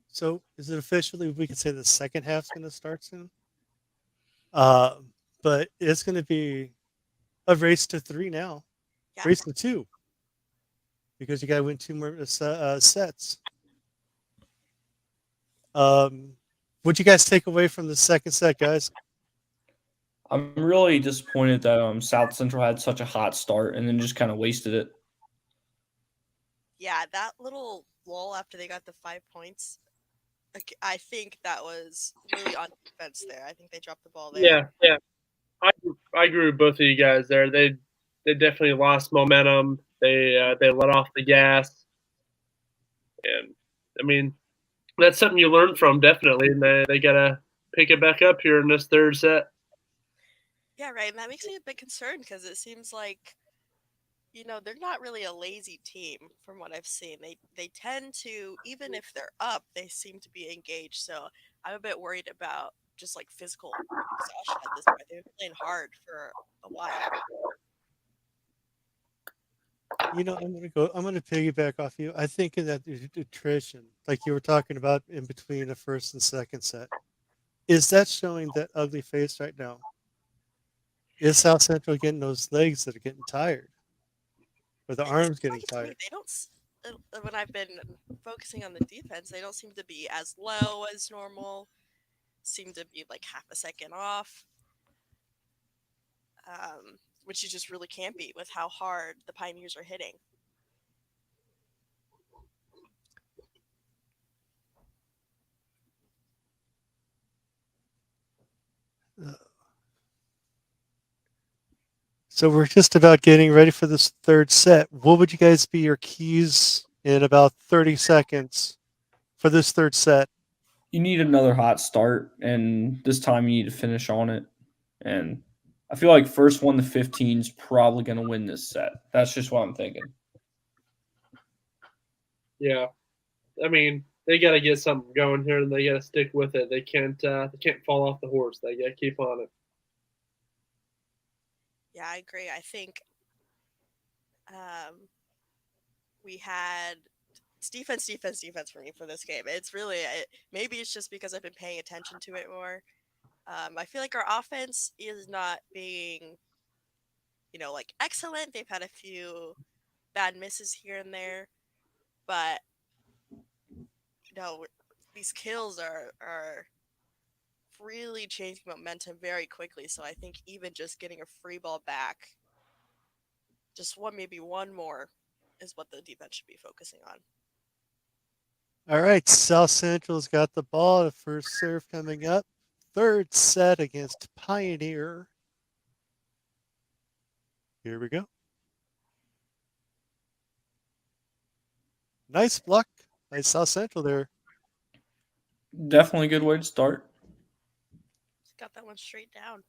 So is it officially, we can say the second half's gonna start soon? But it's gonna be a race to 3 now. Yeah. Race to 2. Because you gotta win 2 more sets. What'd you guys take away from the second set, guys? I'm really disappointed that South Central had such a hot start and then just kind of wasted it. Yeah, that little lull after they got the 5 points, I think that was really on defense there. I think they dropped the ball there. Yeah. I agree with both of you guys there. They definitely lost momentum. They let off the gas. And, I mean, that's something you learn from, definitely. And they got to pick it back up here in this third set. Yeah, right. And that makes me a bit concerned because it seems like, they're not really a lazy team from what I've seen. They tend to, even if they're up, they seem to be engaged. So I'm a bit worried about just like physical exhaustion at this point. They've been playing hard for a while. I'm gonna piggyback off you. I think in that attrition, like you were talking about in between the first and second set, is that showing that ugly face right now? Is South Central getting those legs that are getting tired? Or the It arms seems getting like it to me. tired? They don't. When I've been focusing on the defense, they don't seem to be as low as normal. Seem to be like half a second off, which you just really can't beat with how hard the Pioneers are hitting. So we're just about getting ready for this third set. What would you guys be your keys in about 30 seconds for this third set? You need another hot start, and this time you need to finish on it. And I feel like first 1 to 15 is probably going to win this set. That's just what I'm thinking. Yeah, I mean, they got to get something going here, and they got to stick with it. They can't fall off the horse. They got to keep on it. Yeah, I agree. I think we had defense for me for this game. It's really maybe it's just because I've been paying attention to it more. I feel like our offense is not being, like excellent. They've had a few bad misses here and there, but these kills are really changing momentum very quickly. So I think even just getting a free ball back, just maybe one more, is what the defense should be focusing on. All right, South Central's got the ball. The first serve coming up. Third set against Pioneer. Here we go. Nice block by South Central there. Definitely a good way to start. Just got that one straight down.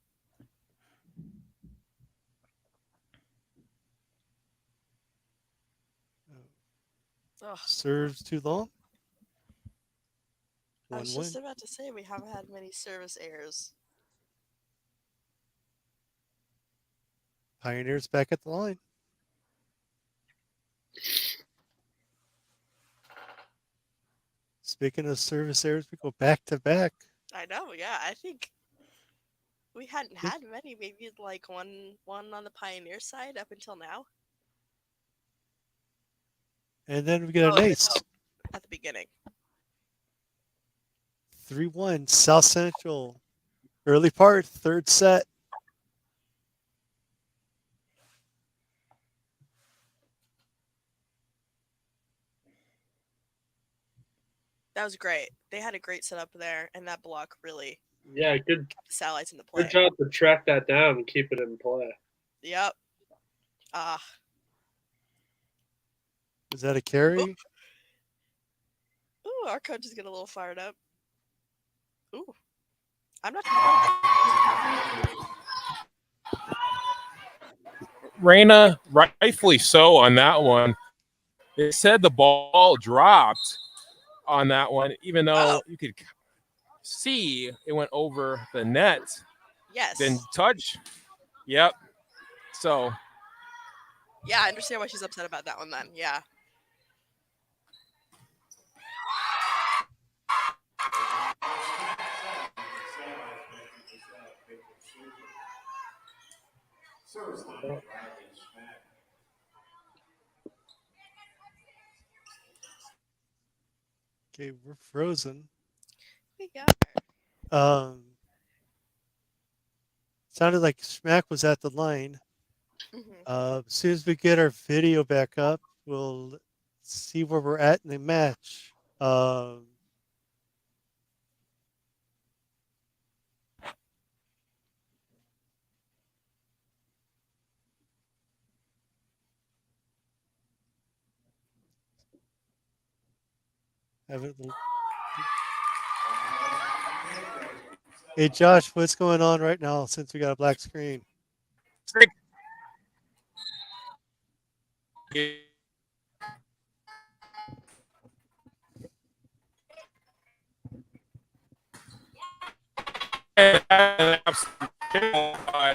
Serves too long. I was just about to say we haven't had many service errors. Pioneers back at the line. Speaking of service errors, we go back to back. I know, yeah. I think we hadn't had many. Maybe like one on the Pioneer side up until now. And then we get an ace. At the beginning. 3-1 South Central. Early part, third set. That was great. They had a great setup there, and that block really good kept the satellites in the play. Good job to track that down and keep it in play. Yep. Is that a carry? Ooh, our coach is getting a little fired up. Ooh. I'm not. Raina, rightfully so on that one. They said the ball dropped on that one, even though you could see it went over the net. Yes. Didn't touch. Yep. So. Yeah, I understand why she's upset about that one then. Yeah. Okay, we're frozen. We got her. Sounded like Schmack was at the line. As soon as we get our video back up, we'll see where we're at in the match. Have it Hey, Josh, what's going on right now since we got a black screen?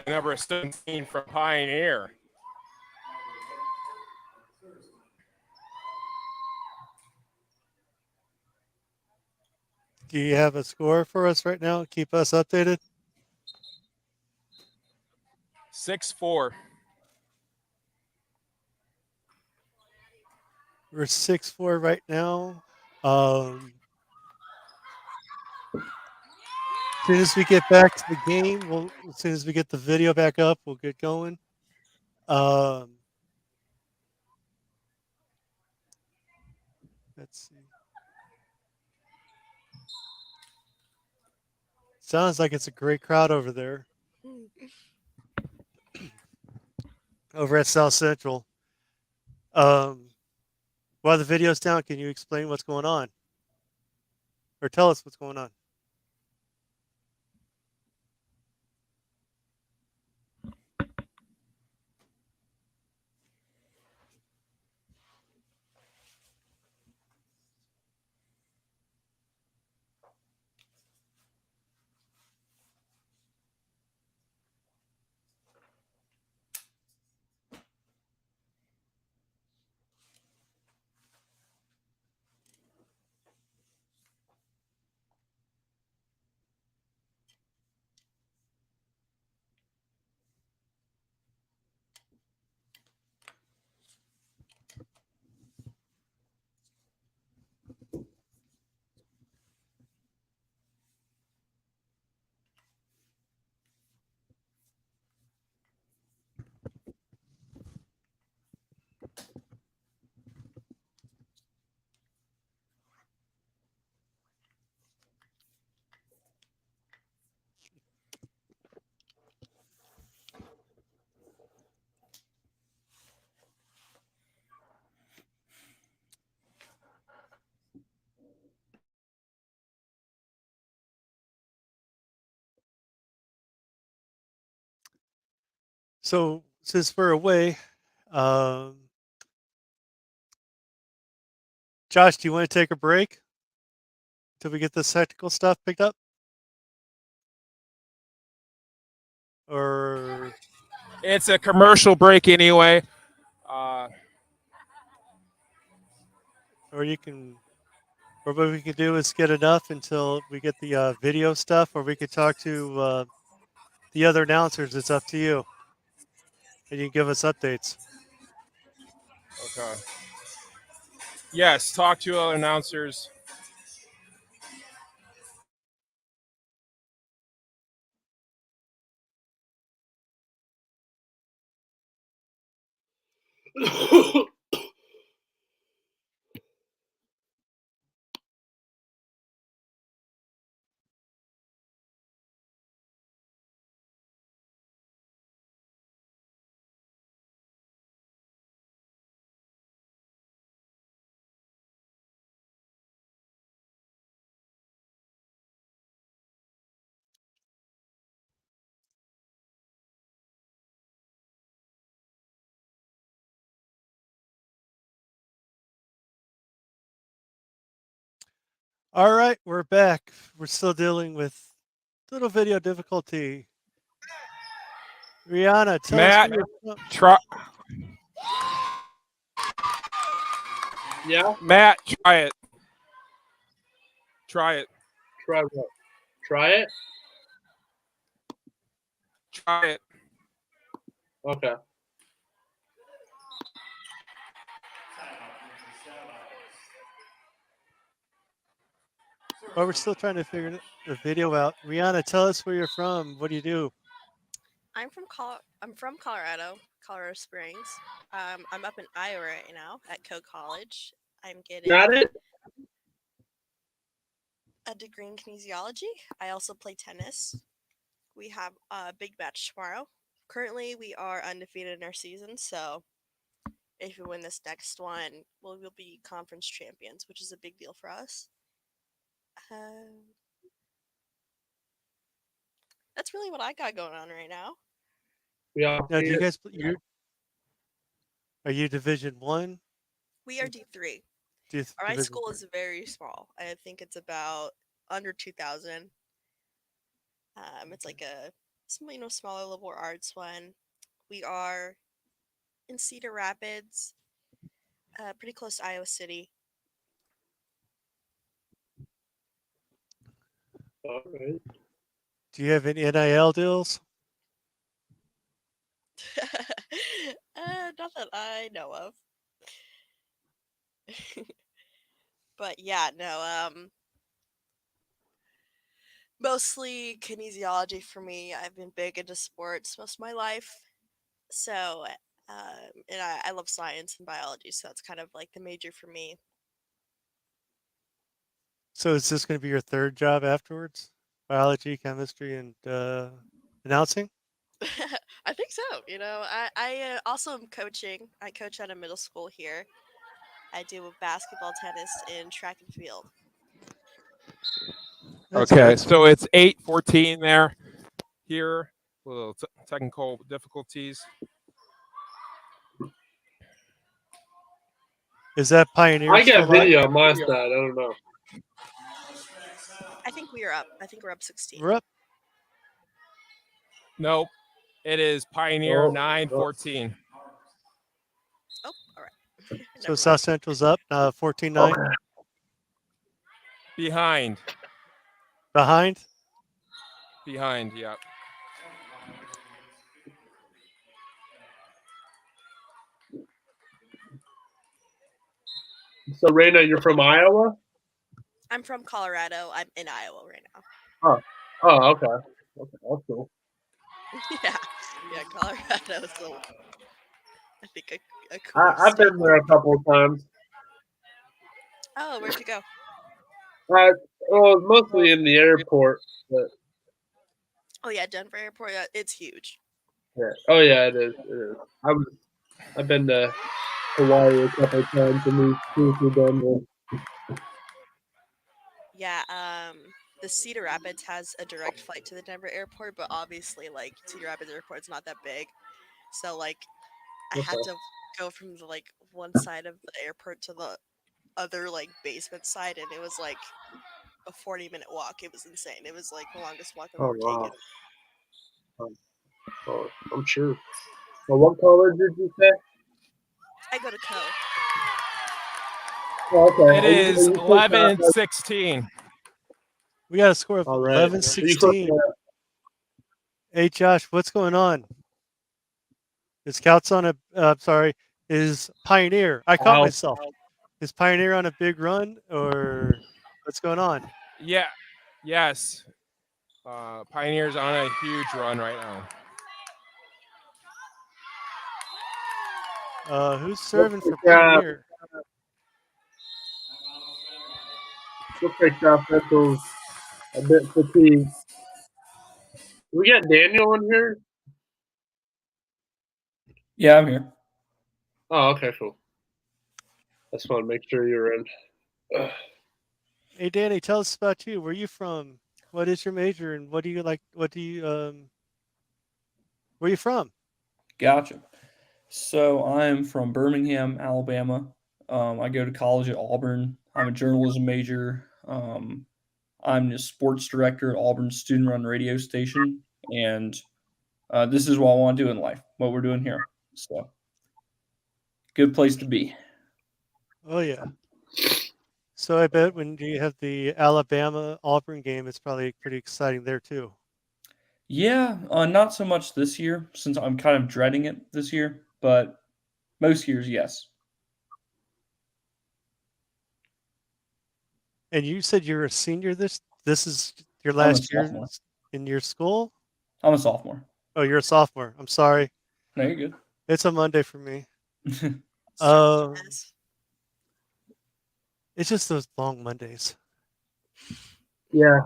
Number 17 from Pioneer. Do you have a score for us right now? Keep us updated. 6-4. We're 6-4 right now. As soon as we get back to the game, as soon as we get the video back up, we'll get going. Let's see. Sounds like it's a great crowd over there. Over at South Central. While the video's down, can you explain what's going on? Or tell us what's going on? So since we're away, Josh, do you want to take a break until we get this technical stuff picked up? Or It's a commercial break anyway. or you can, or what we could do is get enough until we get the video stuff, or we could talk to the other announcers. It's up to you, and you can give us updates. Okay. Yes, talk to other announcers. All right, we're back. We're still dealing with little video difficulty. Rihanna, tell Matt, us. try. Yeah. Matt, try it. Try it. Try what? Try it. Try it. Okay. Well, we're still trying to figure the video out. Rihanna, tell us where you're from. What do you do? I'm from Colorado, Colorado Springs. I'm up in Iowa right now at Coe College. I'm getting Got it. a degree in kinesiology. I also play tennis. We have a big match tomorrow. Currently, we are undefeated in our season, so if we win this next one, we'll be conference champions, which is a big deal for us. That's really what I got going on right now. Yeah. Now, do you guys? Are you Division 1? We are D3. My Division school 3? is very small. I think it's about under 2,000. It's like a smaller liberal arts one. We are in Cedar Rapids, pretty close to Iowa City. All right. Do you have any NIL deals? Not that I know of. But yeah, no, mostly kinesiology for me. I've been big into sports most of my life. So, and I love science and biology, so that's kind of like the major for me. So is this going to be your third job afterwards? Biology, chemistry, and announcing? I think so. I also am coaching. I coach at a middle school here. I do basketball, tennis, and track and field. That's Okay, good. so it's 8-14 there. Here, little technical difficulties. Is that Pioneer I still got live? video on my side. I don't know. I think we are up. I think we're up 16. We're up. Nope, it is Pioneer Oh, 9-14. Oh, all right. So Never mind. South Central's up 14-9. Okay. Behind, Behind? yeah. So, Raina, you're from Iowa? I'm from Colorado. I'm in Iowa right now. Oh, okay. Okay, that's cool. yeah, Colorado is I think a cooler I've state. been there a couple of times. Oh, where'd you go? Well, mostly in the airport. But Oh yeah, Denver Airport. Yeah, it's huge. yeah. Oh yeah, it is. It is. I've been to Hawaii a couple of times and we've Denver. Yeah, the Cedar Rapids has a direct flight to the Denver airport, but obviously, like, Cedar Rapids airport's not that big. So, like, I had to go from the, like, one side of the airport to the other, like, basement side, and it was, like, a 40-minute walk. It was insane. It was, like, the longest walk I've Oh ever wow. taken. Oh, I'm sure. Well, what college did you say? I go to Co. Oh, okay. It is 11-16. We got a score of All right. 11-16. Hey, Josh, what's going on? Is Kouts on a, sorry, is Pioneer, I caught myself. Is Pioneer on a big run or what's going on? Yeah, yes. Pioneer's on a huge run right now. Who's serving for like, Pioneer? Looks like South Central's a bit fatigued. We got Daniel in here? Yeah, I'm here. Oh, okay, cool. I just want to make sure you're in. Hey, Danny, tell us about you. Where are you from? What is your major and what do you like? Where are you from? Gotcha. So I'm from Birmingham, Alabama. I go to college at Auburn. I'm a journalism major. I'm the sports director at Auburn's student-run radio station, and this is what I want to do in life. What we're doing here. So, good place to be. Oh, yeah. So I bet when you have the Alabama Auburn game, it's probably pretty exciting there too. Yeah, not so much this year since I'm kind of dreading it this year, but most years, yes. And you said you're a senior. This is your I'm a last year sophomore. in your school? I'm a sophomore. Oh, you're a sophomore. I'm sorry. No, you're good. It's a Monday for me. Stressful mess. It's just those long Mondays. Yeah.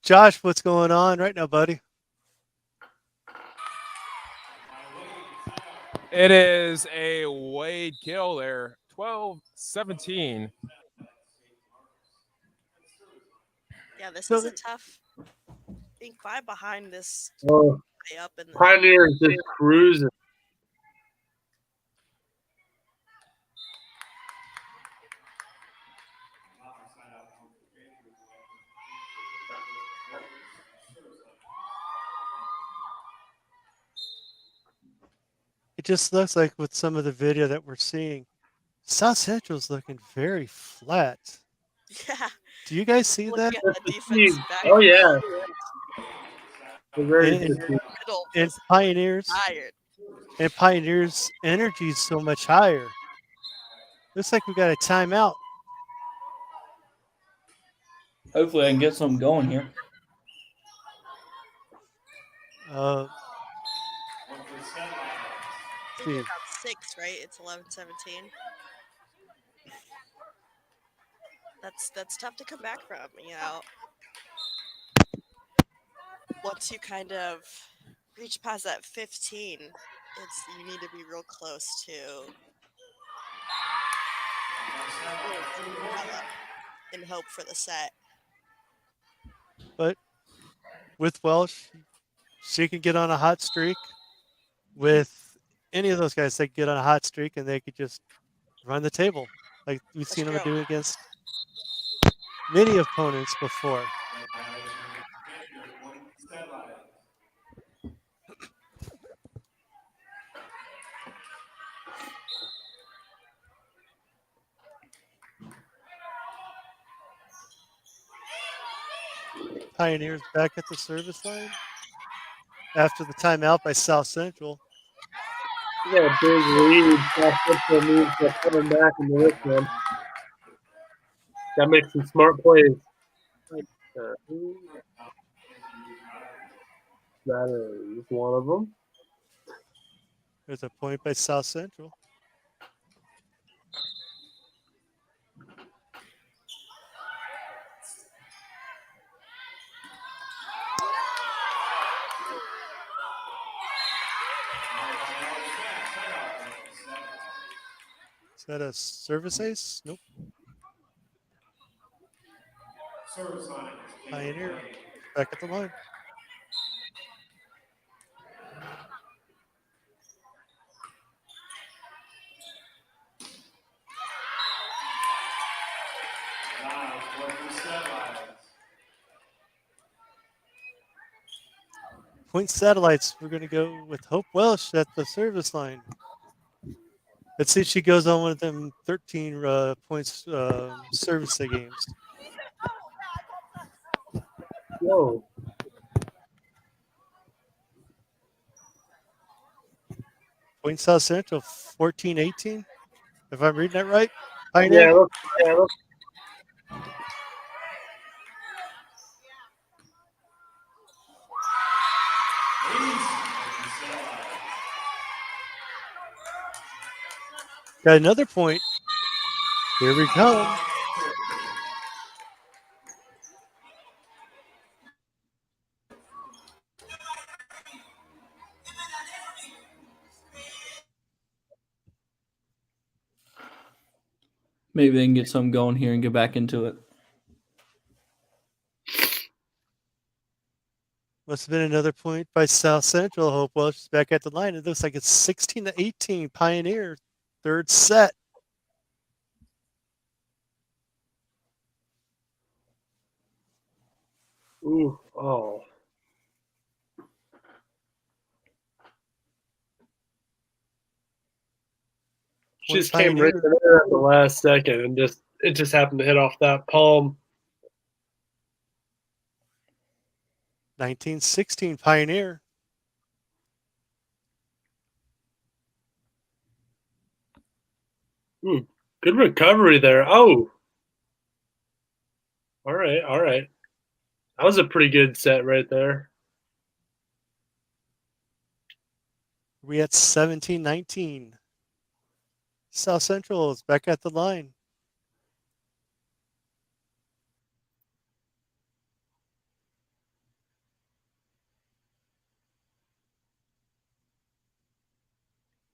Josh, what's going on right now, buddy? It is a Wade kill there, 12-17. Yeah, this So- is a tough. being 5 behind this Oh, way up in the Pioneer is just cruising. It just looks like with some of the video that we're seeing, South Central's looking very flat. yeah. Do you guys see that? Looking at the defense back Oh yeah, they're very And- fatigued. middle And was Pioneers tired. and Pioneers' energy is so much higher. Looks like we got a timeout. Hopefully, I can get something going here. Uh, I think they're down 6, right? It's 11-17. That's tough to come back from, you know. Once you kind of reach past that 15, you need to be real close to really develop and hope for the set. but with Welsh, she can get on a hot streak. With any of those guys, they could get on a hot streak and they could just run the table like we've seen them do against many opponents before. Pioneers back at the service line after the timeout by South Central. You got a big lead. South Central needs to coming back into this one. Got to make some smart plays. That is one of them. There's a point by South Central. Is that a service ace? Nope. Pioneer back at the line. Point Satellites, we're going to go with Hope Welsh at the service line. Let's see if she goes on one of them 13 points service games. Whoa. Point South Central 14-18, if I'm reading that right. Pioneer. Yeah, Got another point. Here we come. Maybe they can get something going here and get back into it. Must have been another point by South Central. Hope Welsh is back at the line. It looks like it's 16-18 Pioneer, third set. Ooh, oh. She just came right there at the last second and it just happened to hit off that palm. 19-16 Pioneer. Good recovery there. Oh. All right. That was a pretty good set right there. We at 17-19. South Central is back at the line.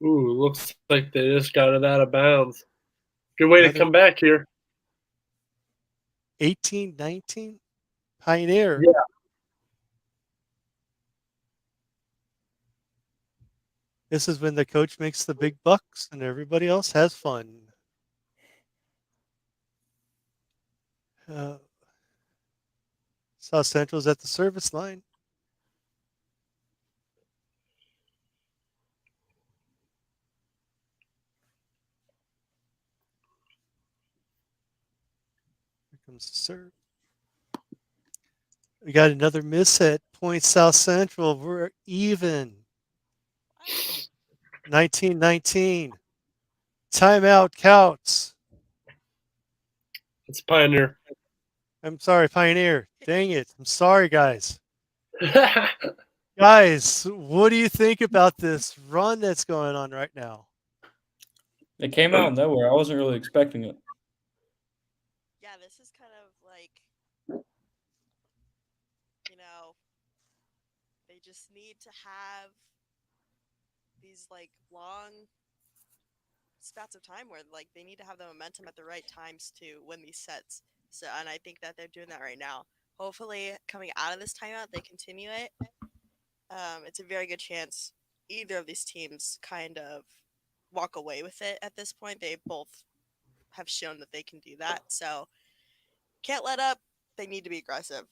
Ooh, looks like they just got it out of bounds. Good way to come back here. 18-19 Pioneer. Yeah. This is when the coach makes the big bucks and everybody else has fun. South Central's at the service line. Here comes the serve. We got another miss at point South Central. We're even. 19-19. Timeout, Kouts. It's Pioneer. I'm sorry, Pioneer. Dang it. I'm sorry, guys. Guys, what do you think about this run that's going on right now? It came out of nowhere. I wasn't really expecting it. Yeah, this is kind of like, they just need to have these like long spats of time where like they need to have the momentum at the right times to win these sets. So, and I think that they're doing that right now. Hopefully, coming out of this timeout, they continue it. It's a very good chance either of these teams kind of walk away with it at this point. They both have shown that they can do that. So, can't let up. They need to be aggressive.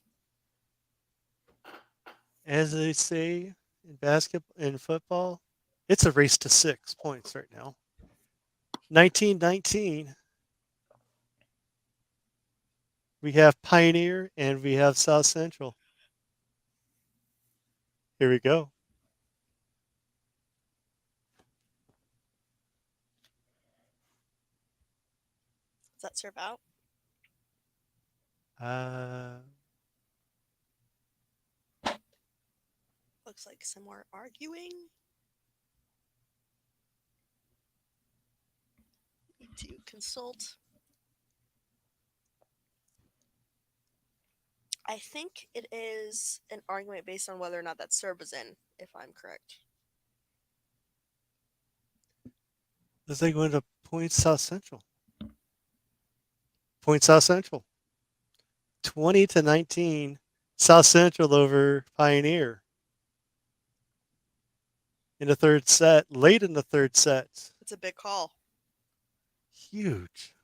As they say in basketball and football, it's a race to 6 points right now. 19-19. We have Pioneer and we have South Central. Here we go. Does that serve out? Looks like some more arguing. Need to consult. I think it is an argument based on whether or not that serve was in, if I'm correct. As they go into point South Central. Point South Central. 20-19. South Central over Pioneer. In the third set, late in the third set. It's a big call. Huge.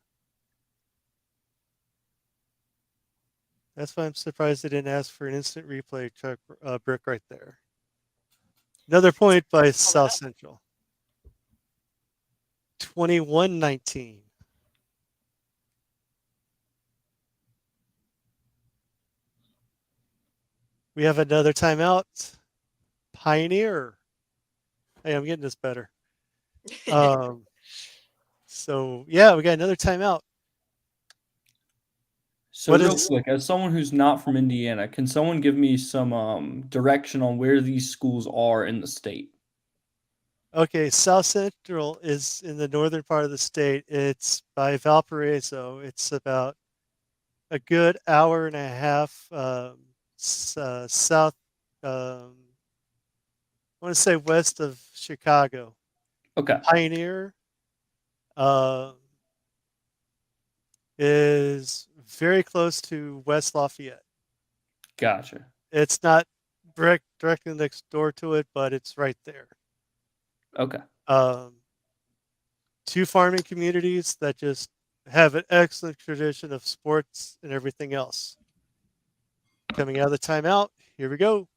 That's why I'm surprised they didn't ask for an instant replay, Chuck Brick, right there. Another point by South Central. 21-19. We have another timeout. Pioneer. Hey, I'm getting this better. So, yeah, we got another timeout. So real quick, as someone who's not from Indiana, can someone give me some direction on where these schools are in the state? Okay, South Central is in the northern part of the state. It's by Valparaiso. It's about a good hour and a half south, I want to say west of Chicago. Okay. Pioneer is very close to West Lafayette. Gotcha. It's not directly next door to it, but it's right there. Okay. Two farming communities that just have an excellent tradition of sports and everything else. Coming out of the timeout, here we go.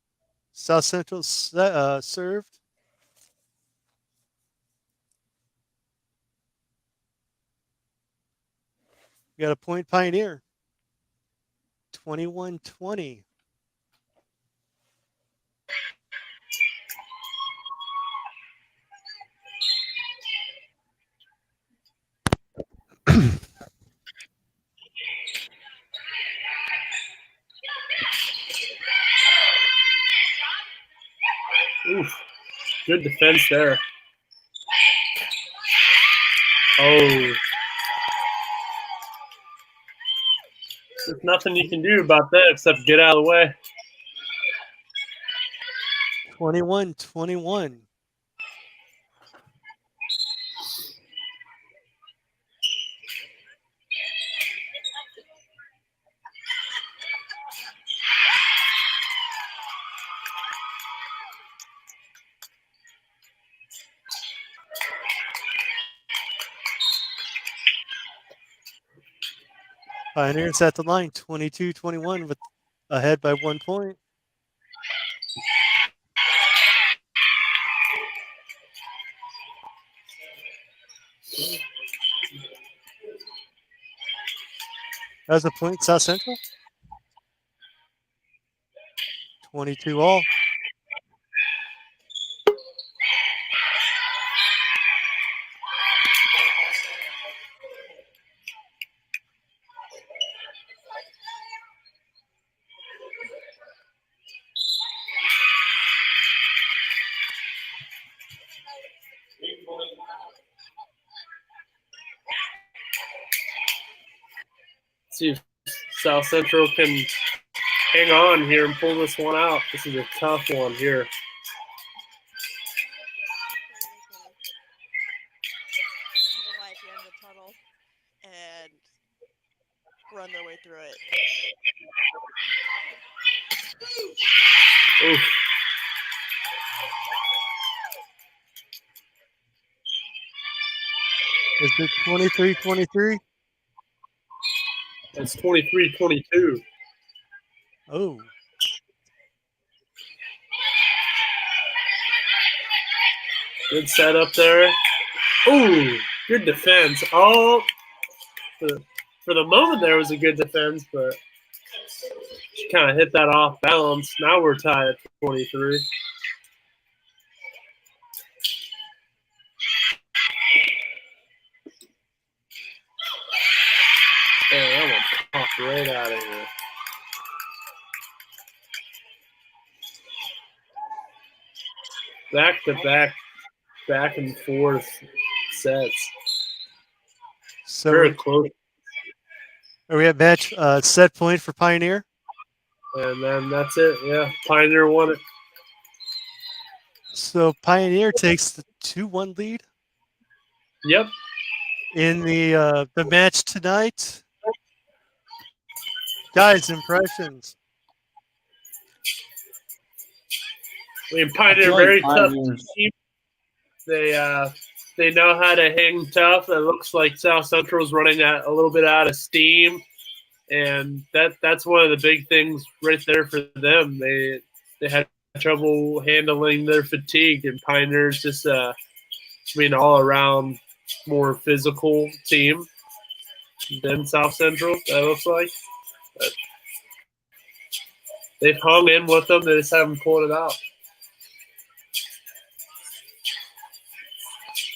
South Central served. We got a point Pioneer. 21-20. Oof. Good defense there. Oh. There's nothing you can do about that except get out of the way. 21-21. Pioneers at the line, 22-21 with ahead by 1 point. As a point, South Central. 22 all. See if South Central can hang on here and pull this one out. This is a tough one here. Light at the end of the tunnel and run their way through it. Oof. Is it 23-23? It's 23-22. Oh. Good setup there. Ooh, good defense. Oh, for the moment there was a good defense, but she kind of hit that off balance. Now we're tied at 23. Man, that one popped right out of here. Back to back and forth sets. So Very close. are we at match set point for Pioneer? And then that's it. Yeah, Pioneer won it. So Pioneer takes the 2-1 lead Yep. in the match tonight. Guys, impressions. I mean, Pioneer, like very tough Pioneers- team. They know how to hang tough. It looks like South Central's running a little bit out of steam, and that's one of the big things right there for them. They had trouble handling their fatigue, and Pioneer's just all around more physical team than South Central. That looks like. But they've hung in with them. They just haven't pulled it out.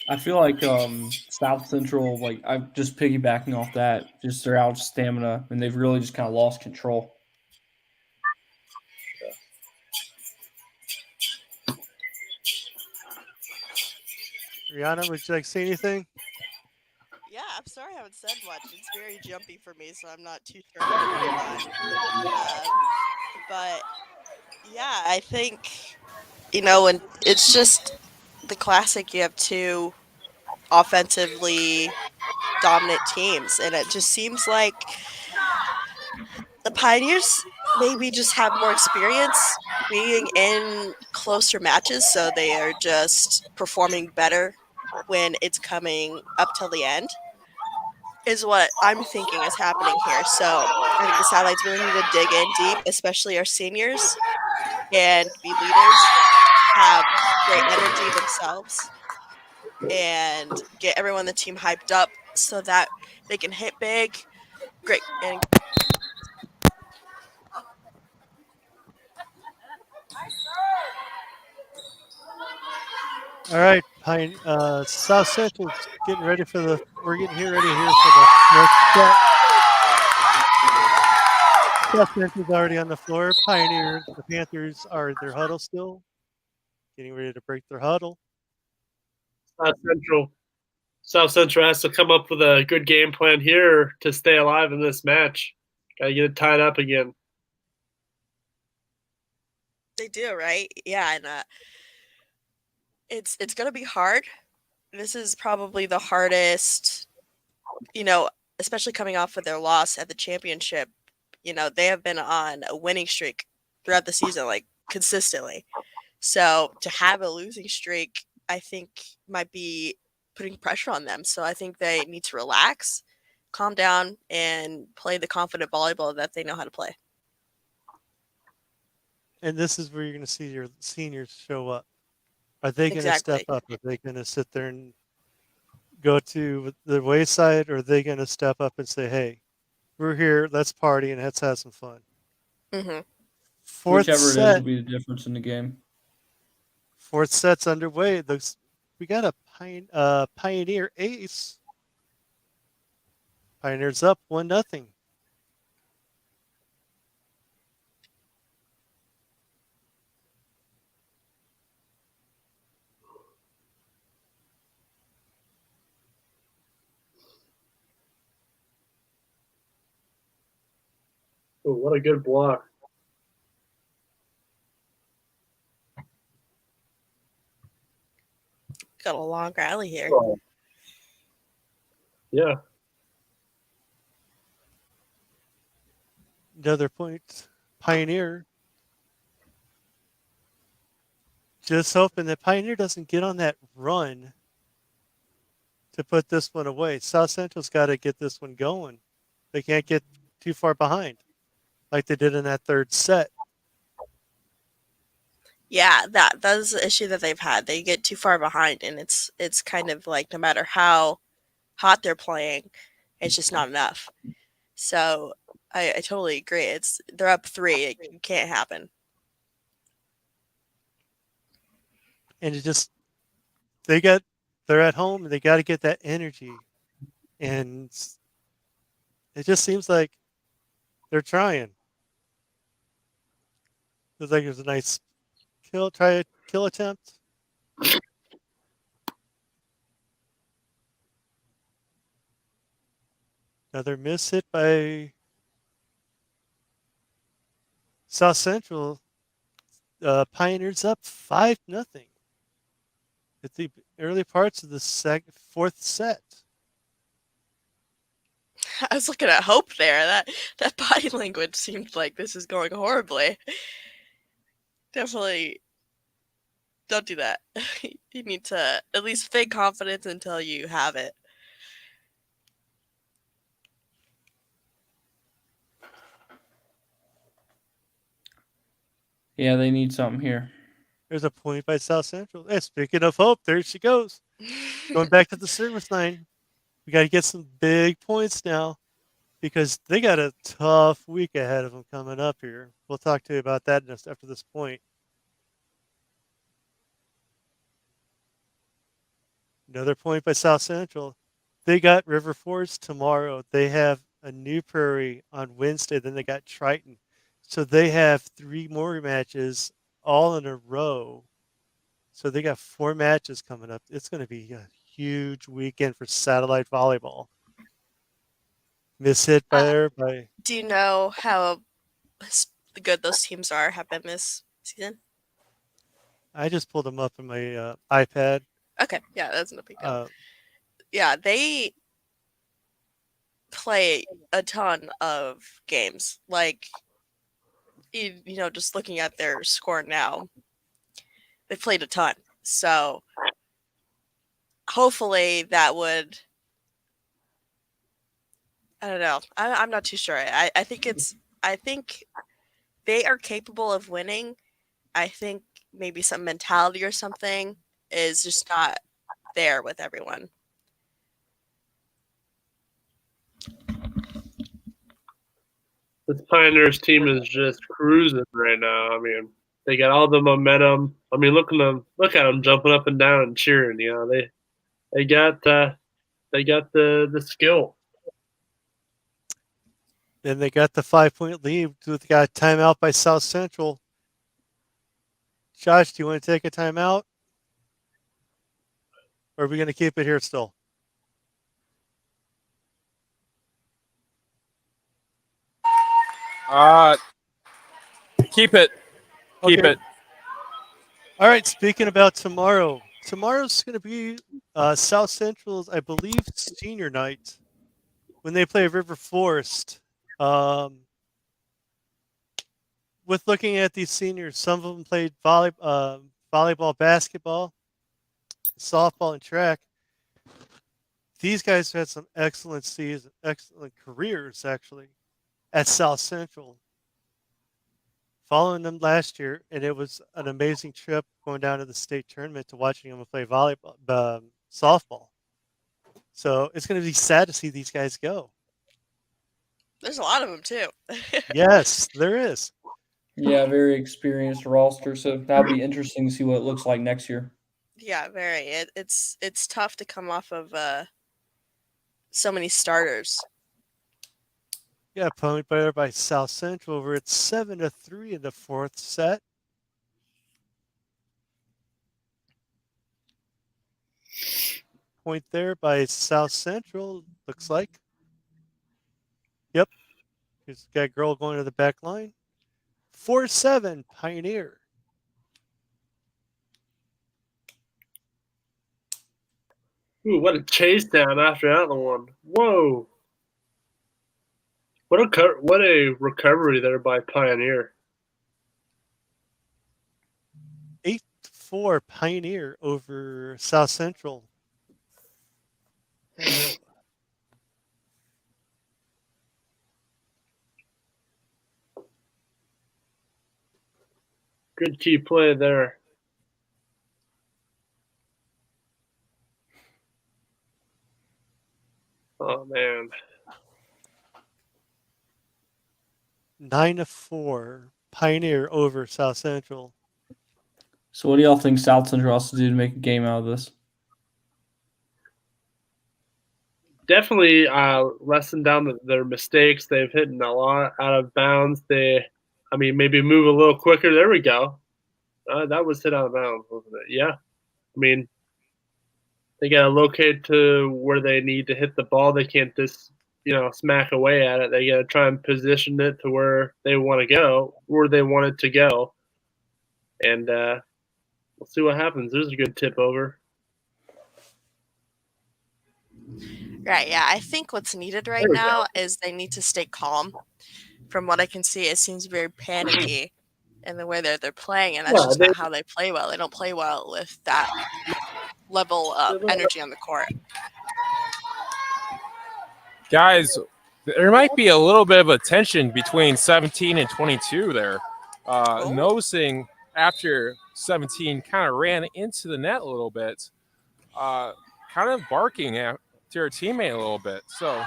I feel like South Central, like I'm just piggybacking off that, just their out stamina, and they've really just kind of lost control. Rihanna, would you like to say anything? Yeah, I'm sorry I haven't said much. It's very jumpy for me, so I'm not too sure what's going on. But yeah, I think, and it's just the classic. You have two offensively dominant teams, and it just seems like the Pioneers maybe just have more experience being in closer matches, so they are just performing better when it's coming up till the end, is what I'm thinking is happening here. So I think the Satellites really need to dig in deep, especially our seniors, and be leaders, have great energy themselves, and get everyone on the team hyped up so that they can hit big. Great. And All right, South Central's getting ready for the. We're getting ready here for the next set. South Central's already on the floor. Pioneers, the Panthers are in their huddle still, getting ready to break their huddle. South Central has to come up with a good game plan here to stay alive in this match. Got to get it tied up again. they do, right? Yeah, and it's going to be hard. This is probably the hardest, especially coming off of their loss at the championship. They have been on a winning streak throughout the season, like consistently. So to have a losing streak, I think might be putting pressure on them. So I think they need to relax, calm down and play the confident volleyball that they know how to play. And this is where you're going to see your seniors show up. Are they going to Exactly. step up? Are they going to sit there and go to the wayside? Or are they going to step up and say, hey, we're here, let's party and let's have some fun? Mm-hmm. Fourth Whichever it is set. will be the difference in the game. Fourth set's underway. We got a Pioneer ace. Pioneers up 1-0. Oh, what a good block. Got a long rally here. Yeah. Another point. Pioneer. Just hoping that Pioneer doesn't get on that run to put this one away. South Central's got to get this one going. They can't get too far behind like they did in that third set. Yeah, that's the issue that they've had. They get too far behind, and it's kind of like no matter how hot they're playing, it's just not enough. So I totally agree. They're up 3. It can't happen. And they're at home and they got to get that energy. And it just seems like they're trying. Looks like it was a nice kill attempt. Another miss hit by South Central. Pioneers up 5-0 at the early parts of the fourth set. I was looking at Hope there. That body language seemed like this is going horribly. Definitely don't do that. You need to at least fake confidence until you have it. Yeah, they need something here. There's a point by South Central. Hey, speaking of Hope, there she goes. Going back to the service line. We got to get some big points now because they got a tough week ahead of them coming up here. We'll talk to you about that after this point. Another point by South Central. They got River Forest tomorrow. They have a New Prairie on Wednesday. Then they got Triton. So they have 3 more matches all in a row. So they got 4 matches coming up. It's going to be a huge weekend for satellite volleyball. Miss hit by Do you know how good those teams have been this season? I just pulled them up on my iPad. Okay, yeah, that's no big deal. Yeah, they play a ton of games. Like, just looking at their score now, they played a ton. So hopefully that would. I don't know. I'm not too sure. I think they are capable of winning. I think maybe some mentality or something is just not there with everyone. This Pioneers team is just cruising right now. I mean, they got all the momentum. I mean, look at them jumping up and down and cheering. They got the skill. Then they got the 5-point lead. They got a timeout by South Central. Josh, do you want to take a timeout? Or are we going to keep it here still? Keep it. Keep Okay. it. All right. Speaking about tomorrow's going to be South Central's, I believe, senior night when they play River Forest. With looking at these seniors, some of them played volleyball, basketball, softball, and track. these guys had some excellent seasons, excellent careers actually at South Central. Following them last year, and it was an amazing trip going down to the state tournament to watching them play volleyball, softball. So it's going to be sad to see these guys go. There's a lot of them too. Yes, there is. Yeah, very experienced roster. So that'll be interesting to see what it looks like next year. Yeah, very. It's tough to come off of so many starters. Yeah, pony player by South Central over at 7-3 in the fourth set. Point there by South Central, looks like. Yep. Here's got girl going to the back line. 4-7, Pioneer. Ooh, what a chase down after that one. Whoa. What a recovery there by Pioneer. 8-4 Pioneer over South Central. Good key play there. Oh, man. 9-4 Pioneer over South Central. So what do y'all think South Central has to do to make a game out of this? Definitely lessen down their mistakes. They've hit a lot out of bounds. Maybe move a little quicker. There we go. That was hit out of bounds, wasn't it? Yeah. I mean, they got to locate to where they need to hit the ball. They can't just, smack away at it. They got to try and position it to where they want to go, where they want it to go. And we'll see what happens. There's a good tip over. Right, yeah. I think what's needed right now is they need to stay calm. From what I can see, it seems very panicky in the way they're playing, and that's just not how they play well. They don't play well with that level of energy on the court. Guys, there might be a little bit of a tension between 17 and 22 there. Noticing after 17 kind of ran into the net a little bit, kind of barking at her teammate a little bit. So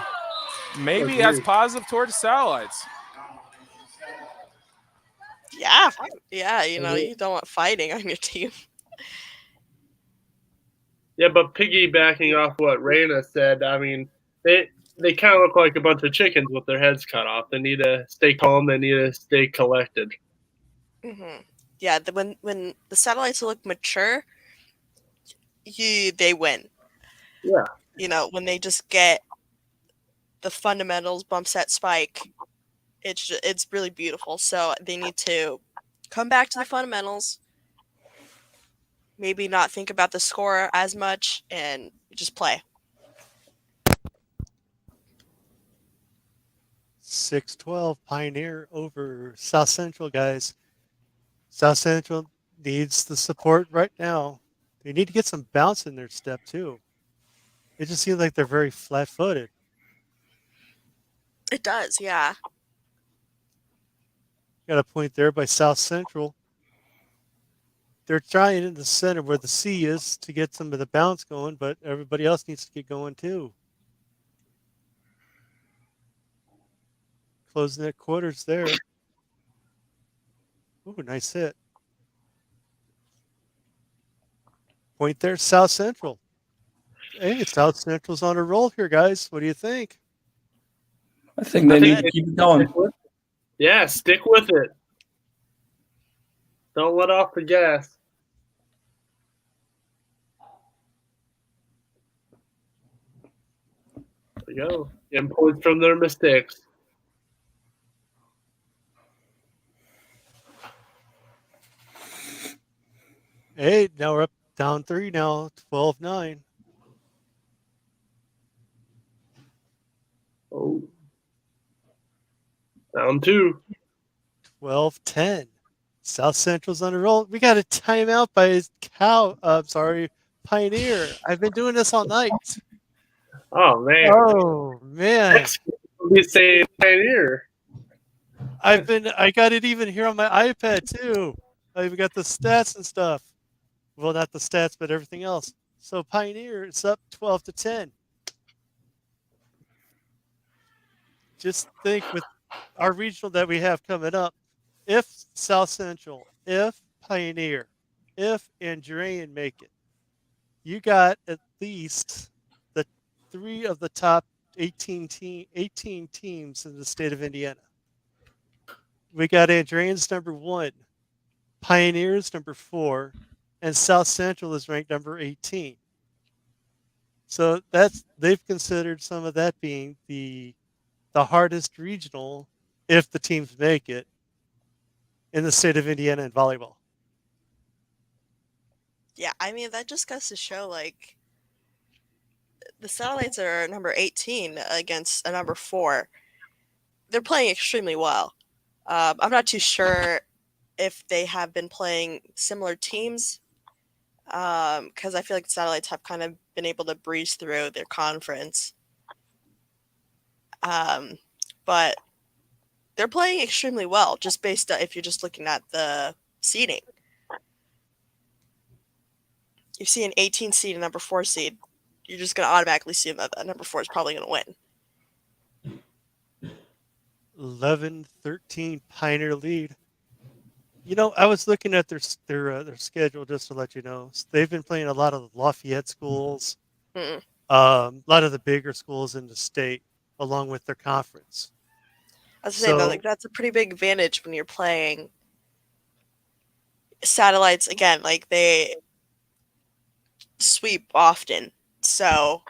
maybe that's positive towards Satellites. Yeah, you don't want fighting on your team. Yeah, but piggybacking off what Raina said, I mean, they kind of look like a bunch of chickens with their heads cut off. They need to stay calm. They need to stay collected. Mm-hmm. Yeah, when the Satellites look mature, they win. Yeah. When they just get the fundamentals, bump set, spike, it's really beautiful. So they need to come back to the fundamentals, maybe not think about the score as much, and just play. 6-12 Pioneer over South Central, guys. South Central needs the support right now. They need to get some bounce in their step, too. It just seems like they're very flat-footed. It does, yeah. Got a point there by South Central. They're trying in the center where the C is to get some of the bounce going, but everybody else needs to get going, too. Closing at quarters there. Ooh, nice hit. Point there, South Central. Hey, South Central's on a roll here, guys. What do you think? I think they need to keep it going. Yeah, stick with it. Don't let off the gas. There we go. Getting points from their mistakes. Hey, now we're up down 3 now, 12-9. Oh. Down 2. 12-10. South Central's on a roll. We got a timeout by Pioneer. I've been doing this all night. Oh man. Oh man, Next we say Pioneer. I got it even here on my iPad too. I even got the stats and stuff. Well, not the stats, but everything else. So Pioneer is up 12-10. Just think with our regional that we have coming up, if South Central, if Pioneer, if Andrean make it, you got at least the 3 of the top 18 teams in the state of Indiana. We got Andrean's number 1, Pioneers number 4, and South Central is ranked number 18. So they've considered some of that being the hardest regional if the teams make it in the state of Indiana in volleyball. Yeah, I mean that just goes to show like the Satellites are number 18 against a number 4. They're playing extremely well. I'm not too sure if they have been playing similar teams because I feel like the Satellites have kind of been able to breeze through their conference. But they're playing extremely well just based on if you're just looking at the seeding. You see an 18 seed and number 4 seed, you're just going to automatically assume that number 4 is probably going to win. 11-13 Pioneer lead. You know, I was looking at their schedule just to let you know. They've been playing a lot of the Lafayette schools, a lot of the bigger schools in the state, along with their conference. I was saying that that's a pretty big advantage when you're playing Satellites again. Like they sweep often, so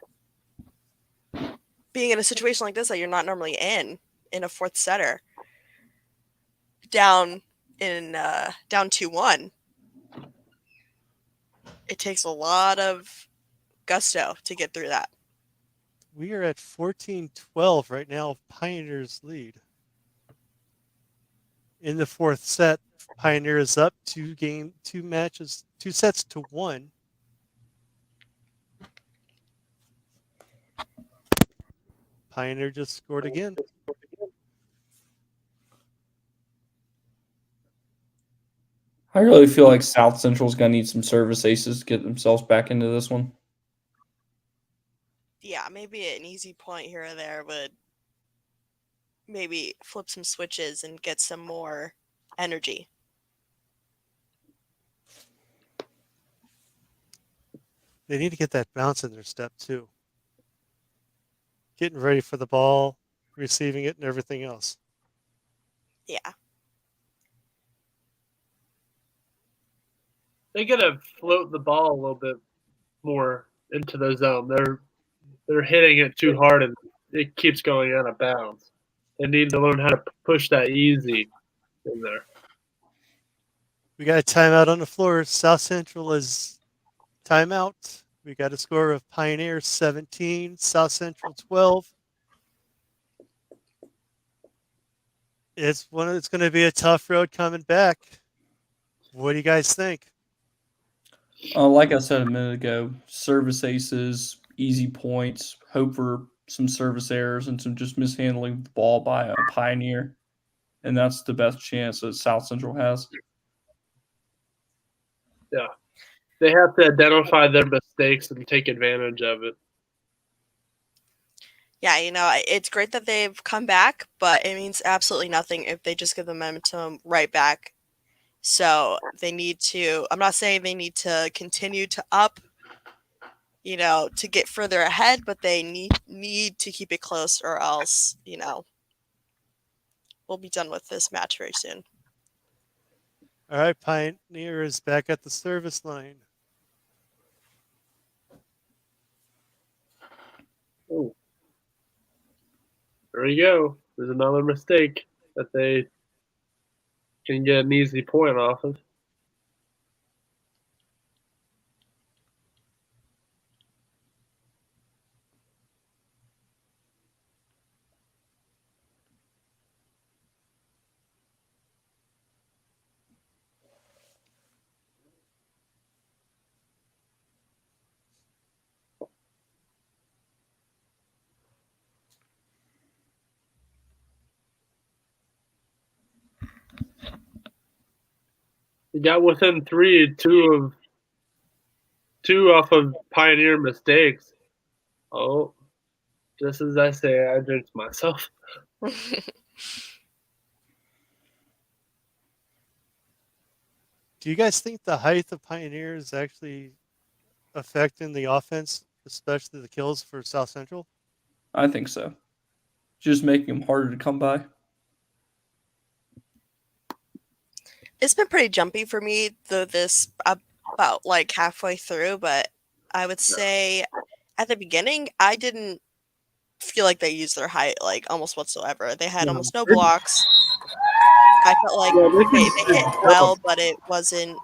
being in a situation like this that you're not normally in a fourth setter, down 2-1, it takes a lot of gusto to get through that. We are at 14-12 right now. Pioneers lead. In the fourth set, Pioneer is up 2 sets to 1. Pioneer just scored again. I really feel like South Central's going to need some service aces to get themselves back into this one. Yeah, maybe an easy point here or there would maybe flip some switches and get some more energy. They need to get that bounce in their step too. Getting ready for the ball, receiving it, and everything else. Yeah. They gotta float the ball a little bit more into the zone. They're hitting it too hard and it keeps going out of bounds. They need to learn how to push that easy in there. We got a timeout on the floor. South Central is timeout. We got a score of Pioneer 17, South Central 12. It's going to be a tough road coming back. What do you guys think? Like I said a minute ago, service aces, easy points, hope for some service errors and some just mishandling the ball by a Pioneer. And that's the best chance that South Central has. Yeah. They have to identify their mistakes and take advantage of it. Yeah, you know, it's great that they've come back, but it means absolutely nothing if they just give the momentum right back. So they need to, I'm not saying they need to continue to up, you know, to get further ahead, but they need to keep it close or else, you know, we'll be done with this match very soon. All right, Pioneer is back at the service line. Oh. There you go. There's another mistake that they can get an easy point off of. He got within 3, two off of Pioneer mistakes. Oh, just as I say, I jinxed myself. Do you guys think the height of Pioneer is actually affecting the offense, especially the kills for South Central? I think so. Just making them harder to come by. It's been pretty jumpy for me, though, this about like halfway through, but I would say at the beginning, I didn't feel like they used their height like almost whatsoever. They had almost no blocks. I felt like they hit well, but it wasn't,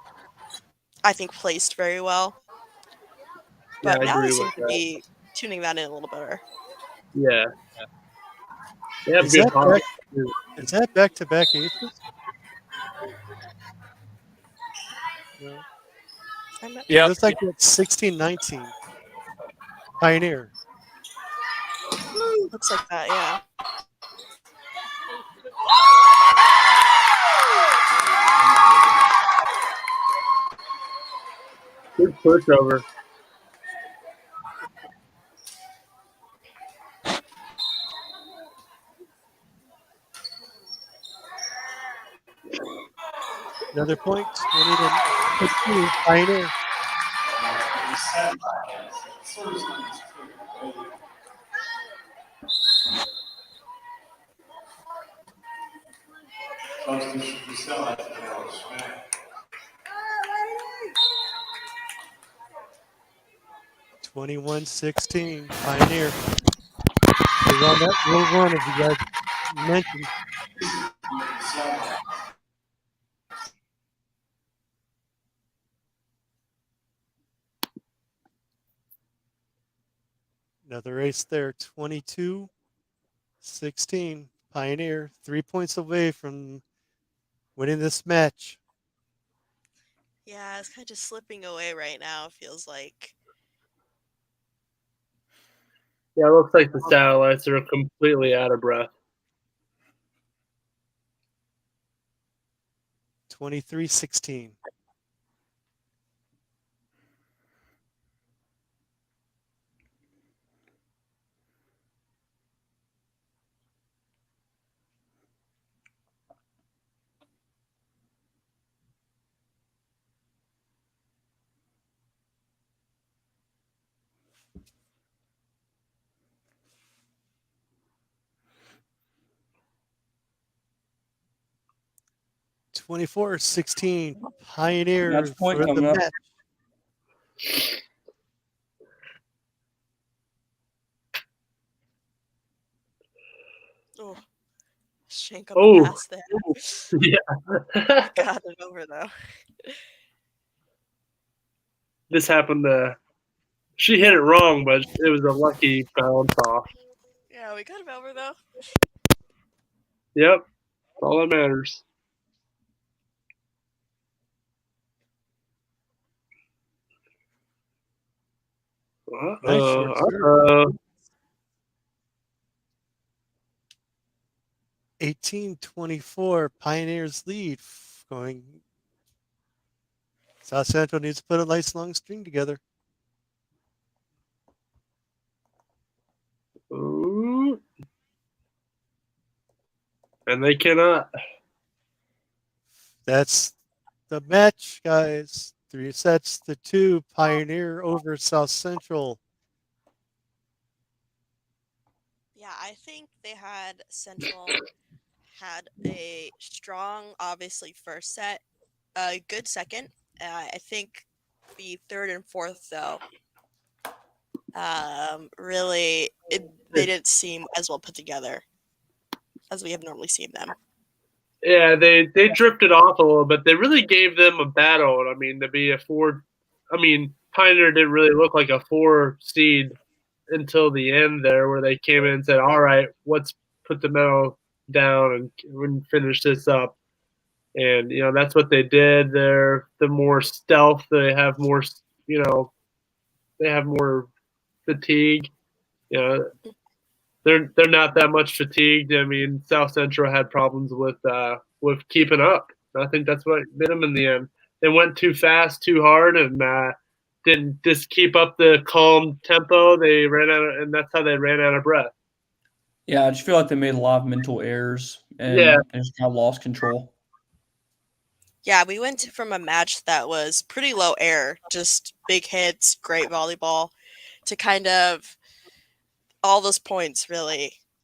I think, placed very well. Yeah, But I now they agree seem with to that. be tuning that in a little better. Yeah. They have Is good that hockey. Is that back-to-back aces? No. I'm not It Yep. looks like it's 16-19. Pioneer. Looks like that, yeah. Good pushover. Another point. 20-15. Pioneer. – 21-16. Pioneer. They're on that little run, as you guys mentioned. Another ace there. 22-16. Pioneer. 3 points away from winning this match. Yeah, it's kind of just slipping away right now, it feels like. Yeah, it looks like the satellites are completely out of breath. 23-16. (24-16) Pioneer Match point for the coming up. match. Oh, shank on Oh. the pass there. Yeah. Got it over though. This happened to. She hit it wrong, but it was a lucky bounce off. Yeah, we got him over though. Yep. All that matters. Nice short serve. 18-24 Pioneers lead. Going. South Central needs to put a nice long string together. Ooh. And they cannot. That's the match, guys. 3-2. Pioneer over South Central. Yeah, I think they had Central had a strong, obviously, first set, a good second. I think the third and fourth, though, really, they didn't seem as well put together as we have normally seen them. Yeah, they drifted off a little bit. They really gave them a battle. I mean, to be a 4. I mean, Pioneer didn't really look like a 4 seed until the end there, where they came in and said, "All right, let's put the medal down and finish this up." And that's what they did. They're the more stealth. They have more. They have more fatigue. They're not that much fatigued. I mean, South Central had problems with keeping up. I think that's what did them in the end. they went too fast, too hard, and didn't just keep up the calm tempo. They ran out, and that's how they ran out of breath. Yeah, I just feel like they made a lot of mental errors and Yeah. they just kind of lost control. Yeah, we went from a match that was pretty low air, just big hits, great volleyball, to kind of all those points really